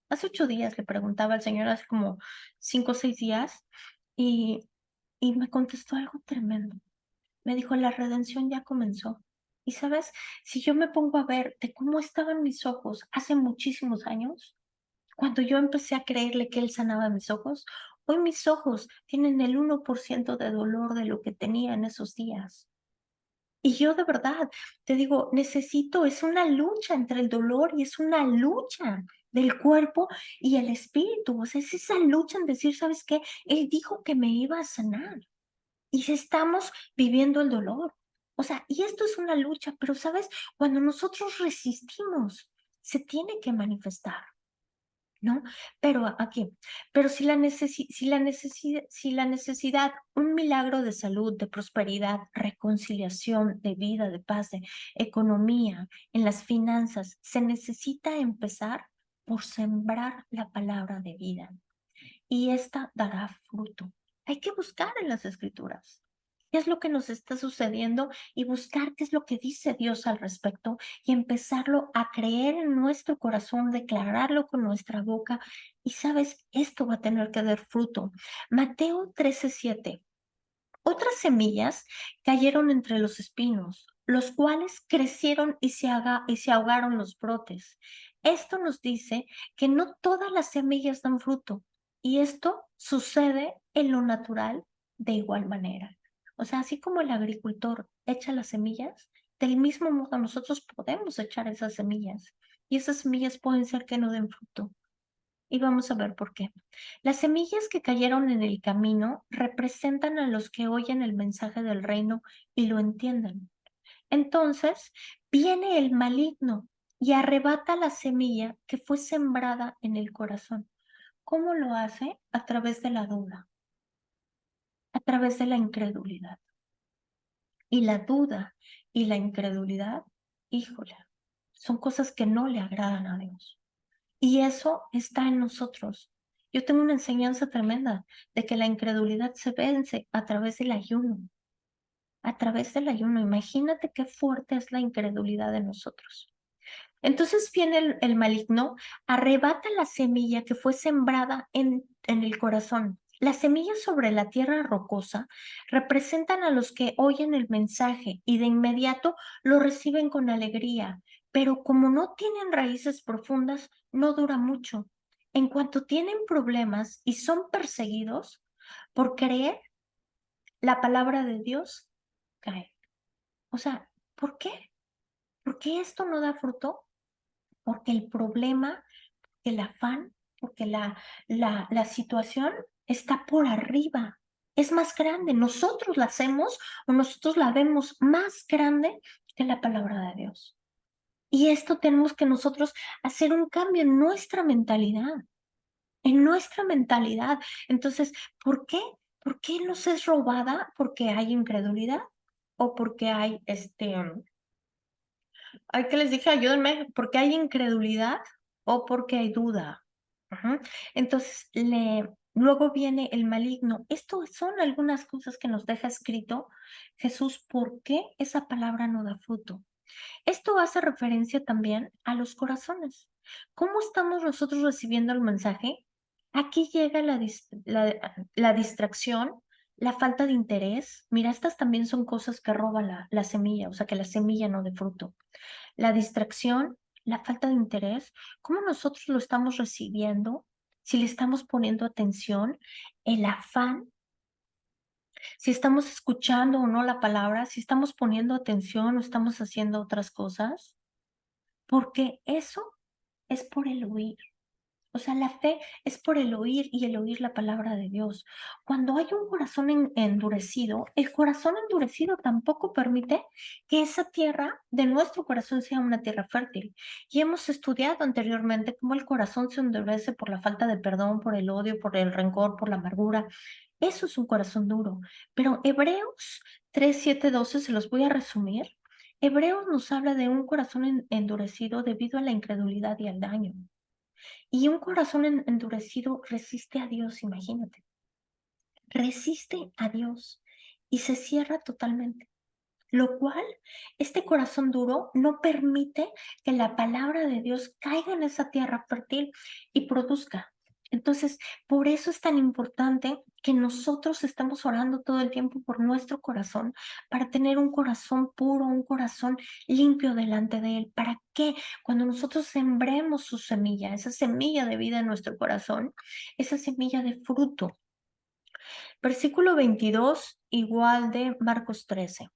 8 días le preguntaba al Señor, hace como 5 o 6 días, y, y me contestó algo tremendo. Me dijo, la redención ya comenzó. Y sabes, si yo me pongo a ver de cómo estaban mis ojos hace muchísimos años, cuando yo empecé a creerle que Él sanaba mis ojos, hoy mis ojos tienen el 1% de dolor de lo que tenía en esos días. Y yo de verdad te digo, es una lucha entre el dolor y es una lucha del cuerpo y el espíritu. O sea, es esa lucha en decir, ¿sabes qué? Él dijo que me iba a sanar y estamos viviendo el dolor. O sea, y esto es una lucha, pero ¿sabes? Cuando nosotros resistimos, se tiene que manifestar. ¿No? Pero aquí, pero si la necesidad, un milagro de salud, de prosperidad, reconciliación, de vida, de paz, de economía, en las finanzas, se necesita empezar por sembrar la palabra de vida y esta dará fruto. Hay que buscar en las escrituras qué es lo que nos está sucediendo y buscar qué es lo que dice Dios al respecto y empezarlo a creer en nuestro corazón, declararlo con nuestra boca y sabes, esto va a tener que dar fruto. Mateo 13:7. Otras semillas cayeron entre los espinos, los cuales crecieron y se ahogaron los brotes. Esto nos dice que no todas las semillas dan fruto y esto sucede en lo natural de igual manera. O sea, así como el agricultor echa las semillas, del mismo modo nosotros podemos echar esas semillas y esas semillas pueden ser que no den fruto. Y vamos a ver por qué. Las semillas que cayeron en el camino representan a los que oyen el mensaje del reino y lo entienden. Entonces, viene el maligno y arrebata la semilla que fue sembrada en el corazón. ¿Cómo lo hace? A través de la duda, a través de la incredulidad. Y la duda y la incredulidad, híjole, son cosas que no le agradan a Dios. Y eso está en nosotros. Yo tengo una enseñanza tremenda de que la incredulidad se vence a través del ayuno, a través del ayuno. Imagínate qué fuerte es la incredulidad de nosotros. Entonces viene el maligno, arrebata la semilla que fue sembrada en el corazón. Las semillas sobre la tierra rocosa representan a los que oyen el mensaje y de inmediato lo reciben con alegría, pero como no tienen raíces profundas, no dura mucho. En cuanto tienen problemas y son perseguidos por creer la palabra de Dios, caen. O sea, ¿por qué? ¿Por qué esto no da fruto? Porque el problema, el afán, porque la situación está por arriba, es más grande. Nosotros la hacemos o nosotros la vemos más grande que la palabra de Dios. Y esto tenemos que nosotros hacer un cambio en nuestra mentalidad, en nuestra mentalidad. Entonces, ¿por qué? ¿Por qué nos es robada? ¿Porque hay incredulidad? ¿O porque hay ay, que les dije, ayúdenme, porque hay incredulidad o porque hay duda? Ajá. Entonces, luego viene el maligno. Esto son algunas cosas que nos deja escrito Jesús, ¿por qué esa palabra no da fruto? Esto hace referencia también a los corazones. ¿Cómo estamos nosotros recibiendo el mensaje? Aquí llega la distracción, la falta de interés. Mira, estas también son cosas que roban la semilla, o sea, que la semilla no dé fruto. La distracción, la falta de interés, cómo nosotros lo estamos recibiendo, si le estamos poniendo atención, el afán, si estamos escuchando o no la palabra, si estamos poniendo atención o estamos haciendo otras cosas, porque eso es por el oír. O sea, la fe es por el oír y el oír la palabra de Dios. Cuando hay un corazón endurecido, el corazón endurecido tampoco permite que esa tierra de nuestro corazón sea una tierra fértil. Y hemos estudiado anteriormente cómo el corazón se endurece por la falta de perdón, por el odio, por el rencor, por la amargura. Eso es un corazón duro. Pero Hebreos 3, 7, 12, se los voy a resumir. Hebreos nos habla de un corazón endurecido debido a la incredulidad y al daño. Y un corazón endurecido resiste a Dios, imagínate. Resiste a Dios y se cierra totalmente. Lo cual, este corazón duro no permite que la palabra de Dios caiga en esa tierra fértil y produzca. Entonces, por eso es tan importante que nosotros estemos orando todo el tiempo por nuestro corazón, para tener un corazón puro, un corazón limpio delante de Él. ¿Para qué? Cuando nosotros sembremos su semilla, esa semilla de vida en nuestro corazón, esa semilla de fruto. Versículo 22, igual de Marcos 13.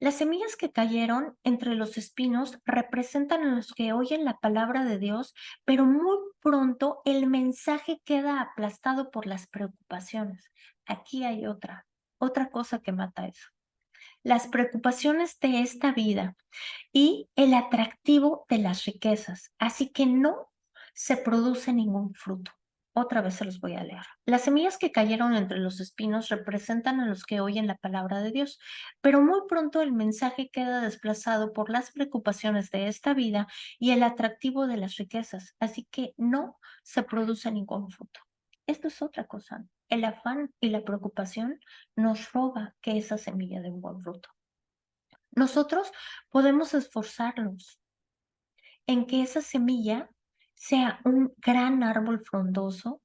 Las semillas que cayeron entre los espinos representan a los que oyen la palabra de Dios, pero muy pronto el mensaje queda aplastado por las preocupaciones. Aquí hay otra cosa que mata eso. Las preocupaciones de esta vida y el atractivo de las riquezas. Así que no se produce ningún fruto. Otra vez se los voy a leer. Las semillas que cayeron entre los espinos representan a los que oyen la palabra de Dios, pero muy pronto el mensaje queda desplazado por las preocupaciones de esta vida y el atractivo de las riquezas, así que no se produce ningún fruto. Esto es otra cosa. El afán y la preocupación nos roba que esa semilla dé un buen fruto. Nosotros podemos esforzarnos en que esa semilla sea un gran árbol frondoso,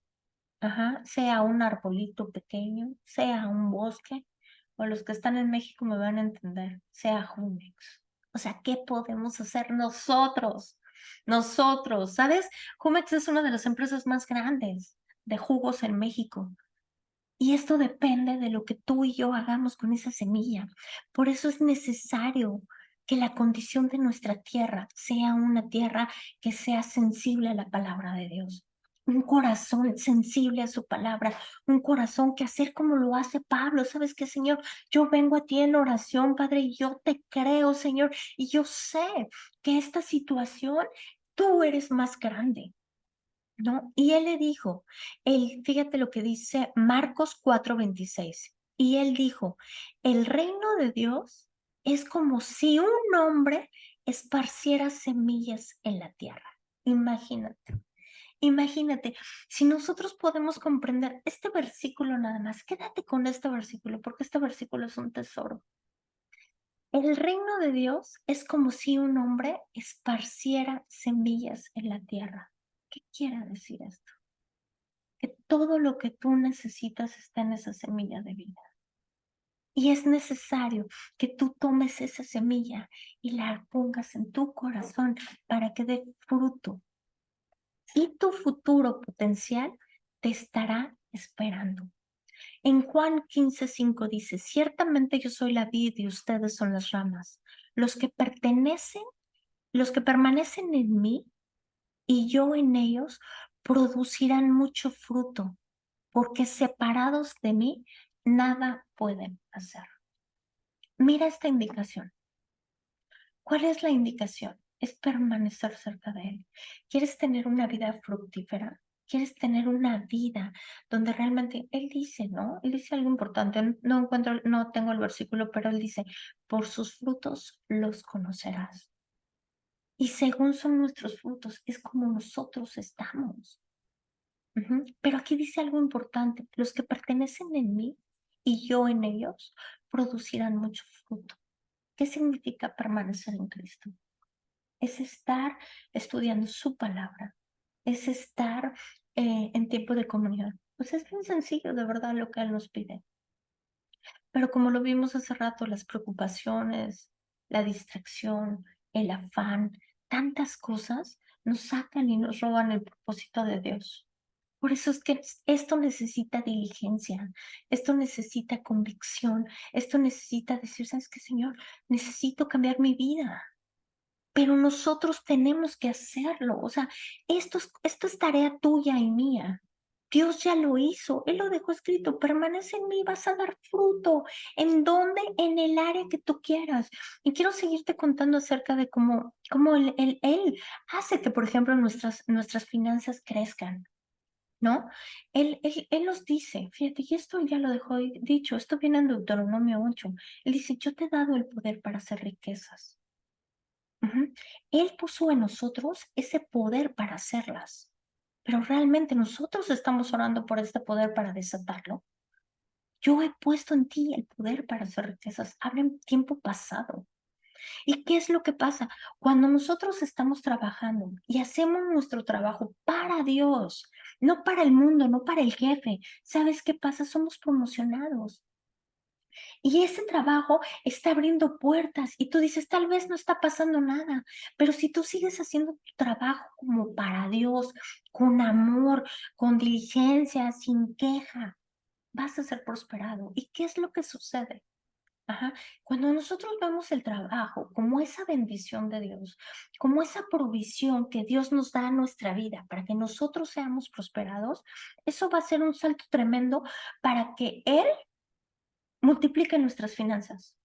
ajá, sea un arbolito pequeño, sea un bosque, o los que están en México me van a entender, sea Jumex. O sea, ¿qué podemos hacer nosotros? Nosotros, ¿sabes? Jumex es una de las empresas más grandes de jugos en México. Y esto depende de lo que tú y yo hagamos con esa semilla. Por eso es necesario que la condición de nuestra tierra sea una tierra que sea sensible a la palabra de Dios. Un corazón sensible a su palabra, un corazón que hacer como lo hace Pablo. ¿Sabes qué, Señor? Yo vengo a ti en oración, Padre, y yo te creo, Señor, y yo sé que esta situación tú eres más grande. ¿No? Y él le dijo, fíjate lo que dice Marcos 4:26. Y él dijo, el reino de Dios es como si un hombre esparciera semillas en la tierra. Imagínate, imagínate, si nosotros podemos comprender este versículo nada más, quédate con este versículo, porque este versículo es un tesoro. El reino de Dios es como si un hombre esparciera semillas en la tierra. ¿Qué quiere decir esto? Que todo lo que tú necesitas está en esa semilla de vida. Y es necesario que tú tomes esa semilla y la pongas en tu corazón para que dé fruto. Y tu futuro potencial te estará esperando. En Juan 15:5 dice, ciertamente yo soy la vid y ustedes son las ramas. Los que pertenecen, los que permanecen en mí y yo en ellos, producirán mucho fruto, porque separados de mí, nada pueden hacer. Mira esta indicación. ¿Cuál es la indicación? Es permanecer cerca de Él. ¿Quieres tener una vida fructífera? ¿Quieres tener una vida donde realmente Él dice, ¿no? Él dice algo importante, no encuentro, no tengo el versículo, pero Él dice, por sus frutos los conocerás. Y según son nuestros frutos, es como nosotros estamos. Pero aquí dice algo importante, los que pertenecen en mí y yo en ellos producirán mucho fruto. ¿Qué significa permanecer en Cristo? Es estar estudiando su palabra, es estar en tiempo de comunión. Pues es bien sencillo, de verdad, lo que Él nos pide. Pero como lo vimos hace rato, las preocupaciones, la distracción, el afán, tantas cosas nos sacan y nos roban el propósito de Dios. Por eso es que esto necesita diligencia, esto necesita convicción, esto necesita decir, ¿sabes qué, Señor? Necesito cambiar mi vida. Pero nosotros tenemos que hacerlo. O sea, esto es tarea tuya y mía. Dios ya lo hizo, Él lo dejó escrito, permanece en mí, vas a dar fruto. ¿En dónde? En el área que tú quieras. Y quiero seguirte contando acerca de cómo él hace que, por ejemplo, nuestras finanzas crezcan, ¿no? Él nos dice, fíjate, y esto ya lo dejó dicho, esto viene en Deuteronomio 8. Él dice, yo te he dado el poder para hacer riquezas. Ujú. Él puso en nosotros ese poder para hacerlas, pero realmente nosotros estamos orando por este poder para desatarlo. Yo he puesto en ti el poder para hacer riquezas. Habla en tiempo pasado. ¿Y qué es lo que pasa? Cuando nosotros estamos trabajando y hacemos nuestro trabajo para Dios, no para el mundo, no para el jefe, ¿sabes qué pasa? Somos promocionados. Y ese trabajo está abriendo puertas y tú dices, tal vez no está pasando nada, pero si tú sigues haciendo tu trabajo como para Dios, con amor, con diligencia, sin queja, vas a ser prosperado. ¿Y qué es lo que sucede? Ajá. Cuando nosotros vemos el trabajo como esa bendición de Dios, como esa provisión que Dios nos da a nuestra vida para que nosotros seamos prosperados, eso va a ser un salto tremendo para que Él multiplique nuestras finanzas.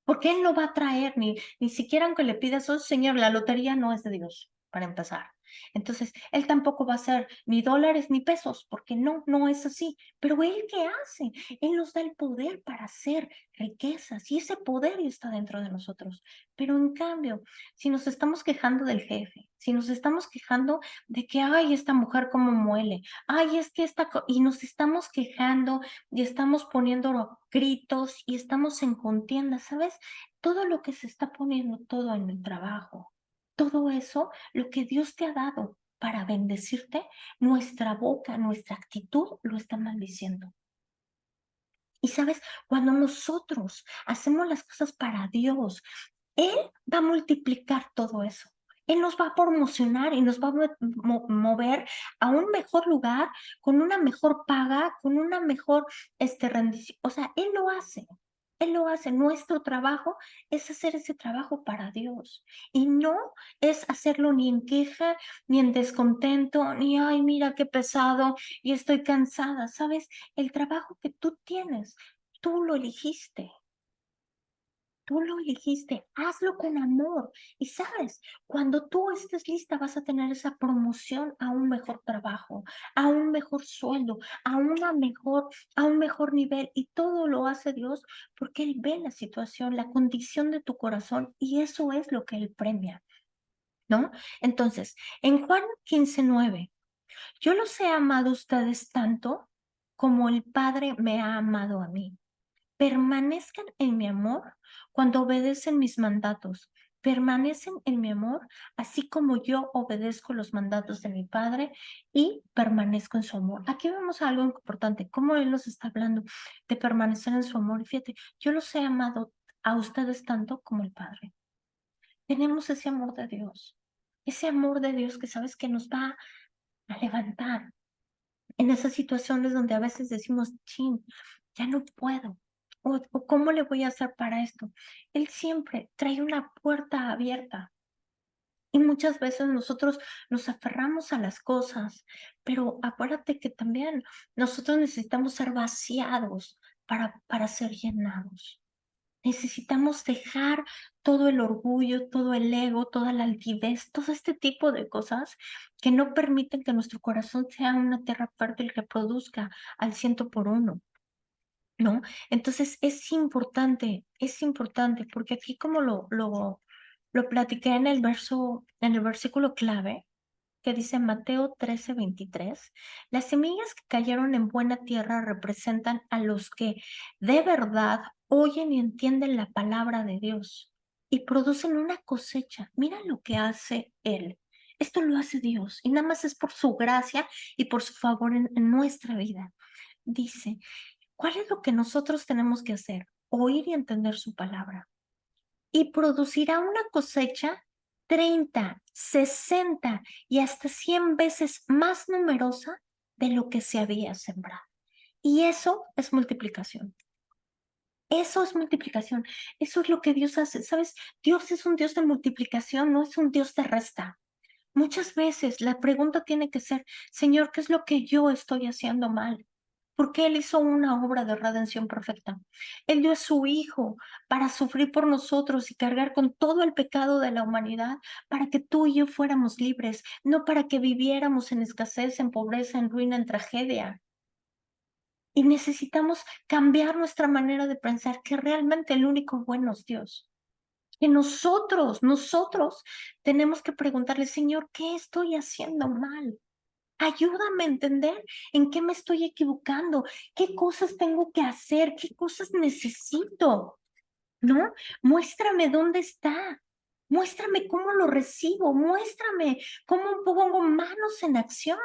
Porque Él no va a traer, ni siquiera aunque le pidas, oh Señor, la lotería no es de Dios, para empezar. Entonces, Él tampoco va a hacer ni dólares ni pesos, porque no es así. Pero Él, ¿qué hace? Él nos da el poder para hacer riquezas y ese poder está dentro de nosotros. Pero en cambio, si nos estamos quejando del jefe, si nos estamos quejando de que, ay, esta mujer cómo muele, ay, es que y nos estamos quejando y estamos poniendo gritos y estamos en contienda, ¿sabes? Todo lo que se está poniendo, todo en el trabajo, todo eso, lo que Dios te ha dado para bendecirte, nuestra boca, nuestra actitud lo está maldiciendo. Y sabes, cuando nosotros hacemos las cosas para Dios, Él va a multiplicar todo eso. Él nos va a promocionar y nos va a mover a un mejor lugar, con una mejor paga, con una mejor rendición. O sea, Él lo hace. Él lo hace. Nuestro trabajo es hacer ese trabajo para Dios. Y no es hacerlo ni en queja, ni en descontento, ni, ay, mira qué pesado y estoy cansada. ¿Sabes? El trabajo que tú tienes, tú lo elegiste. Tú lo elegiste, hazlo con amor. Y sabes, cuando tú estés lista vas a tener esa promoción a un mejor trabajo, a un mejor sueldo, a un mejor nivel. Y todo lo hace Dios porque Él ve la situación, la condición de tu corazón y eso es lo que Él premia, ¿no? Entonces, en Juan 15:9, yo los he amado a ustedes tanto como el Padre me ha amado a mí. Permanezcan en mi amor cuando obedecen mis mandatos. permanecen en mi amor, así como yo obedezco los mandatos de mi Padre y permanezco en su amor. Aquí vemos algo importante, cómo Él nos está hablando de permanecer en su amor. Y fíjate, yo los he amado a ustedes tanto como el Padre. Tenemos ese amor de Dios que sabes que nos va a levantar en esas situaciones donde a veces decimos, chin, ya no puedo. O cómo le voy a hacer para esto. Él siempre trae una puerta abierta. Y muchas veces nosotros nos aferramos a las cosas, pero acuérdate que también nosotros necesitamos ser vaciados para ser llenados. Necesitamos dejar todo el orgullo, todo el ego, toda la altivez, todo este tipo de cosas que no permiten que nuestro corazón sea una tierra fértil que produzca al 100 por 1, ¿no? Entonces es importante, porque aquí como lo platiqué en el versículo clave, que dice Mateo 13:23, las semillas que cayeron en buena tierra representan a los que de verdad oyen y entienden la palabra de Dios y producen una cosecha. Mira lo que hace Él. Esto lo hace Dios y nada más es por su gracia y por su favor en nuestra vida. Dice, ¿cuál es lo que nosotros tenemos que hacer? Oír y entender su palabra y producirá una cosecha 30, 60 y hasta 100 veces más numerosa de lo que se había sembrado. Y eso es multiplicación. Eso es multiplicación. Eso es lo que Dios hace. ¿Sabes? Dios es un Dios de multiplicación, no es un Dios de resta. Muchas veces la pregunta tiene que ser, Señor, ¿qué es lo que yo estoy haciendo mal? Porque Él hizo una obra de redención perfecta. Él dio a su Hijo para sufrir por nosotros y cargar con todo el pecado de la humanidad, para que tú y yo fuéramos libres, no para que viviéramos en escasez, en pobreza, en ruina, en tragedia. Y necesitamos cambiar nuestra manera de pensar que realmente el único bueno es Dios. Que nosotros tenemos que preguntarle, Señor, ¿qué estoy haciendo mal? Ayúdame a entender en qué me estoy equivocando, qué cosas tengo que hacer, qué cosas necesito, ¿no? Muéstrame dónde está, muéstrame cómo lo recibo, muéstrame cómo pongo manos en acción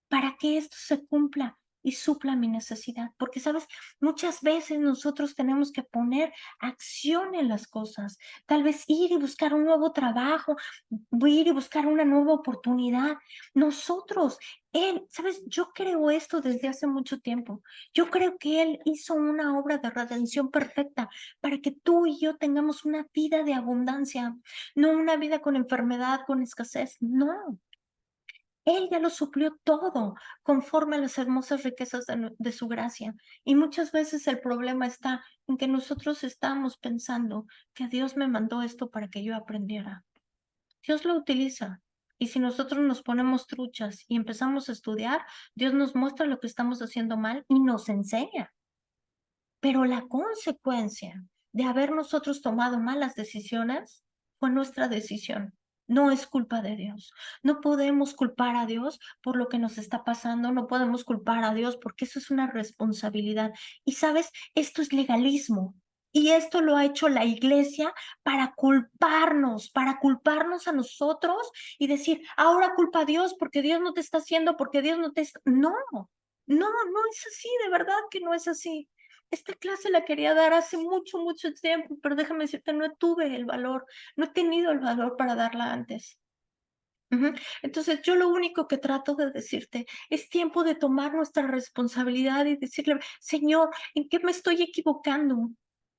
para que esto se cumpla y supla mi necesidad. Porque, sabes, muchas veces nosotros tenemos que poner acción en las cosas. Tal vez ir y buscar un nuevo trabajo, ir y buscar una nueva oportunidad. Nosotros, Él, sabes, yo creo esto desde hace mucho tiempo. Yo creo que Él hizo una obra de redención perfecta para que tú y yo tengamos una vida de abundancia, no una vida con enfermedad, con escasez, no. Él ya lo suplió todo conforme a las hermosas riquezas de su gracia. Y muchas veces el problema está en que nosotros estamos pensando que Dios me mandó esto para que yo aprendiera. Dios lo utiliza. Y si nosotros nos ponemos truchas y empezamos a estudiar, Dios nos muestra lo que estamos haciendo mal y nos enseña. Pero la consecuencia de haber nosotros tomado malas decisiones fue nuestra decisión. No es culpa de Dios. No podemos culpar a Dios por lo que nos está pasando. No podemos culpar a Dios porque eso es una responsabilidad. Y sabes, esto es legalismo. Y esto lo ha hecho la iglesia para culparnos a nosotros y decir, ahora culpa a Dios porque Dios no te está haciendo, porque Dios no te está... No, no es así, de verdad que no es así. Esta clase la quería dar hace mucho, mucho tiempo, pero déjame decirte, no tuve el valor, no he tenido el valor para darla antes. Ujú. Entonces, yo lo único que trato de decirte es tiempo de tomar nuestra responsabilidad y decirle, Señor, ¿en qué me estoy equivocando?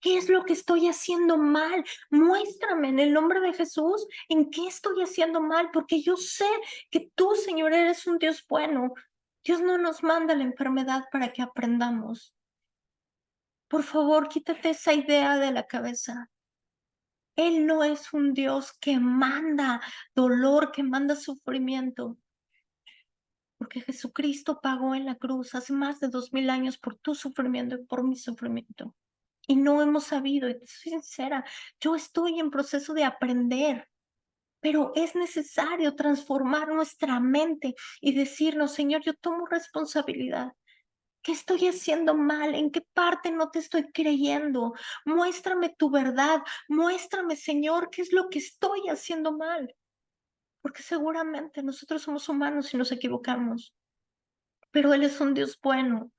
¿Qué es lo que estoy haciendo mal? Muéstrame en el nombre de Jesús en qué estoy haciendo mal, porque yo sé que tú, Señor, eres un Dios bueno. Dios no nos manda la enfermedad para que aprendamos. Por favor, quítate esa idea de la cabeza. Él no es un Dios que manda dolor, que manda sufrimiento, porque Jesucristo pagó en la cruz hace más de 2000 años por tu sufrimiento y por mi sufrimiento. Y no hemos sabido, y te soy sincera, yo estoy en proceso de aprender, pero es necesario transformar nuestra mente y decirnos, Señor, yo tomo responsabilidad. ¿Qué estoy haciendo mal? ¿En qué parte no te estoy creyendo? Muéstrame tu verdad. Muéstrame, Señor, qué es lo que estoy haciendo mal. Porque seguramente nosotros somos humanos y nos equivocamos, pero Él es un Dios bueno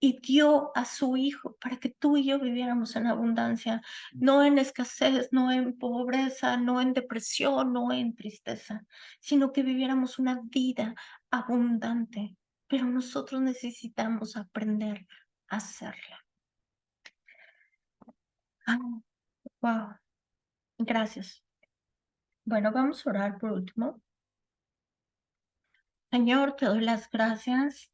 y dio a su Hijo para que tú y yo viviéramos en abundancia, no en escasez, no en pobreza, no en depresión, no en tristeza, sino que viviéramos una vida abundante. Pero nosotros necesitamos aprender a hacerla. Ah, wow, gracias. Bueno, vamos a orar por último. Señor, te doy las gracias.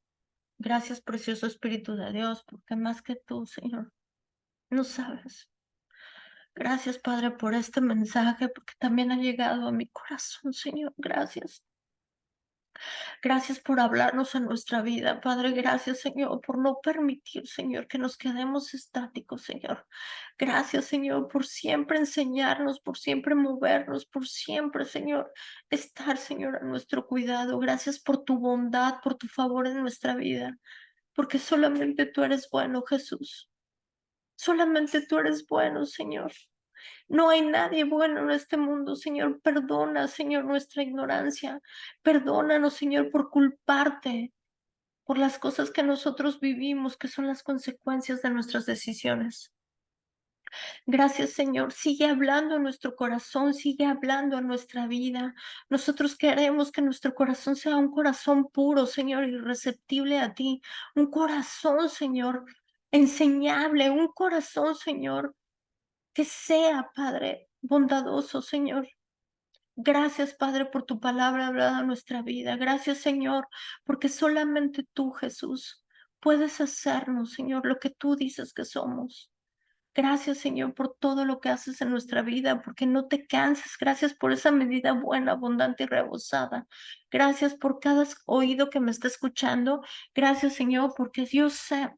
Gracias, precioso Espíritu de Dios, porque más que tú, Señor, no sabes. Gracias, Padre, por este mensaje, porque también ha llegado a mi corazón, Señor. Gracias. Gracias por hablarnos en nuestra vida, Padre. Gracias, Señor, por no permitir, Señor, que nos quedemos estáticos, Señor. Gracias, Señor, por siempre enseñarnos, por siempre movernos, por siempre, Señor, estar, Señor, a nuestro cuidado. Gracias por tu bondad, por tu favor en nuestra vida, porque solamente tú eres bueno, Jesús. Solamente tú eres bueno, Señor. No hay nadie bueno en este mundo, Señor. Perdona, Señor, nuestra ignorancia. Perdónanos, Señor, por culparte por las cosas que nosotros vivimos, que son las consecuencias de nuestras decisiones. Gracias, Señor. Sigue hablando a nuestro corazón, sigue hablando a nuestra vida. Nosotros queremos que nuestro corazón sea un corazón puro, Señor, y receptible a ti. Un corazón, Señor, enseñable, un corazón, Señor, que sea, Padre, bondadoso, Señor. Gracias, Padre, por tu palabra hablada en nuestra vida. Gracias, Señor, porque solamente tú, Jesús, puedes hacernos, Señor, lo que tú dices que somos. Gracias, Señor, por todo lo que haces en nuestra vida, porque no te cansas. Gracias por esa medida buena, abundante y rebosada. Gracias por cada oído que me está escuchando. Gracias, Señor, porque yo sé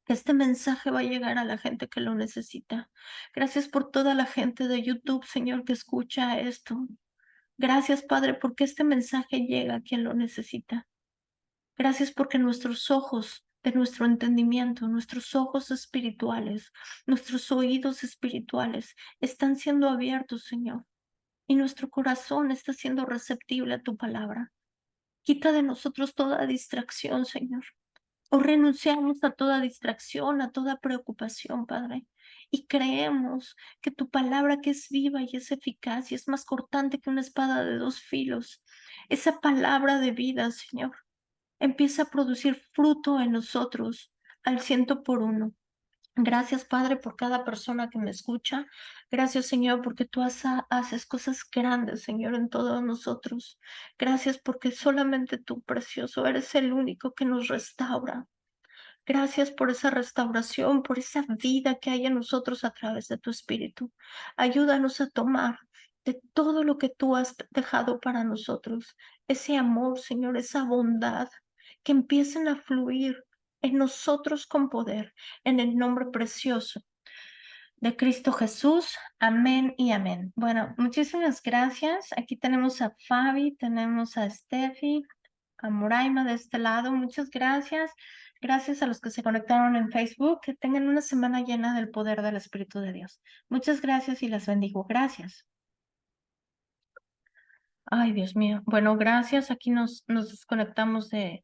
que este mensaje va a llegar a la gente que lo necesita. Gracias por toda la gente de YouTube, Señor, que escucha esto. Gracias, Padre, porque este mensaje llega a quien lo necesita. Gracias porque nuestros ojos de nuestro entendimiento, nuestros ojos espirituales, nuestros oídos espirituales están siendo abiertos, Señor, y nuestro corazón está siendo receptible a tu palabra. Quita de nosotros toda distracción, Señor. O renunciamos a toda distracción, a toda preocupación, Padre. Y creemos que tu palabra que es viva y es eficaz y es más cortante que una espada de dos filos, esa palabra de vida, Señor, empieza a producir fruto en nosotros al 100 por 1. Gracias, Padre, por cada persona que me escucha. Gracias, Señor, porque tú haces cosas grandes, Señor, en todos nosotros. Gracias porque solamente tú, precioso, eres el único que nos restaura. Gracias por esa restauración, por esa vida que hay en nosotros a través de tu Espíritu. Ayúdanos a tomar de todo lo que tú has dejado para nosotros, ese amor, Señor, esa bondad, que empiecen a fluir en nosotros con poder, en el nombre precioso de Cristo Jesús. Amén y amén. Bueno, muchísimas gracias. Aquí tenemos a Fabi, tenemos a Steffi, a Moraima de este lado. Muchas gracias. Gracias a los que se conectaron en Facebook. Que tengan una semana llena del poder del Espíritu de Dios. Muchas gracias y les bendigo. Gracias. Ay, Dios mío. Bueno, gracias. Aquí nos desconectamos de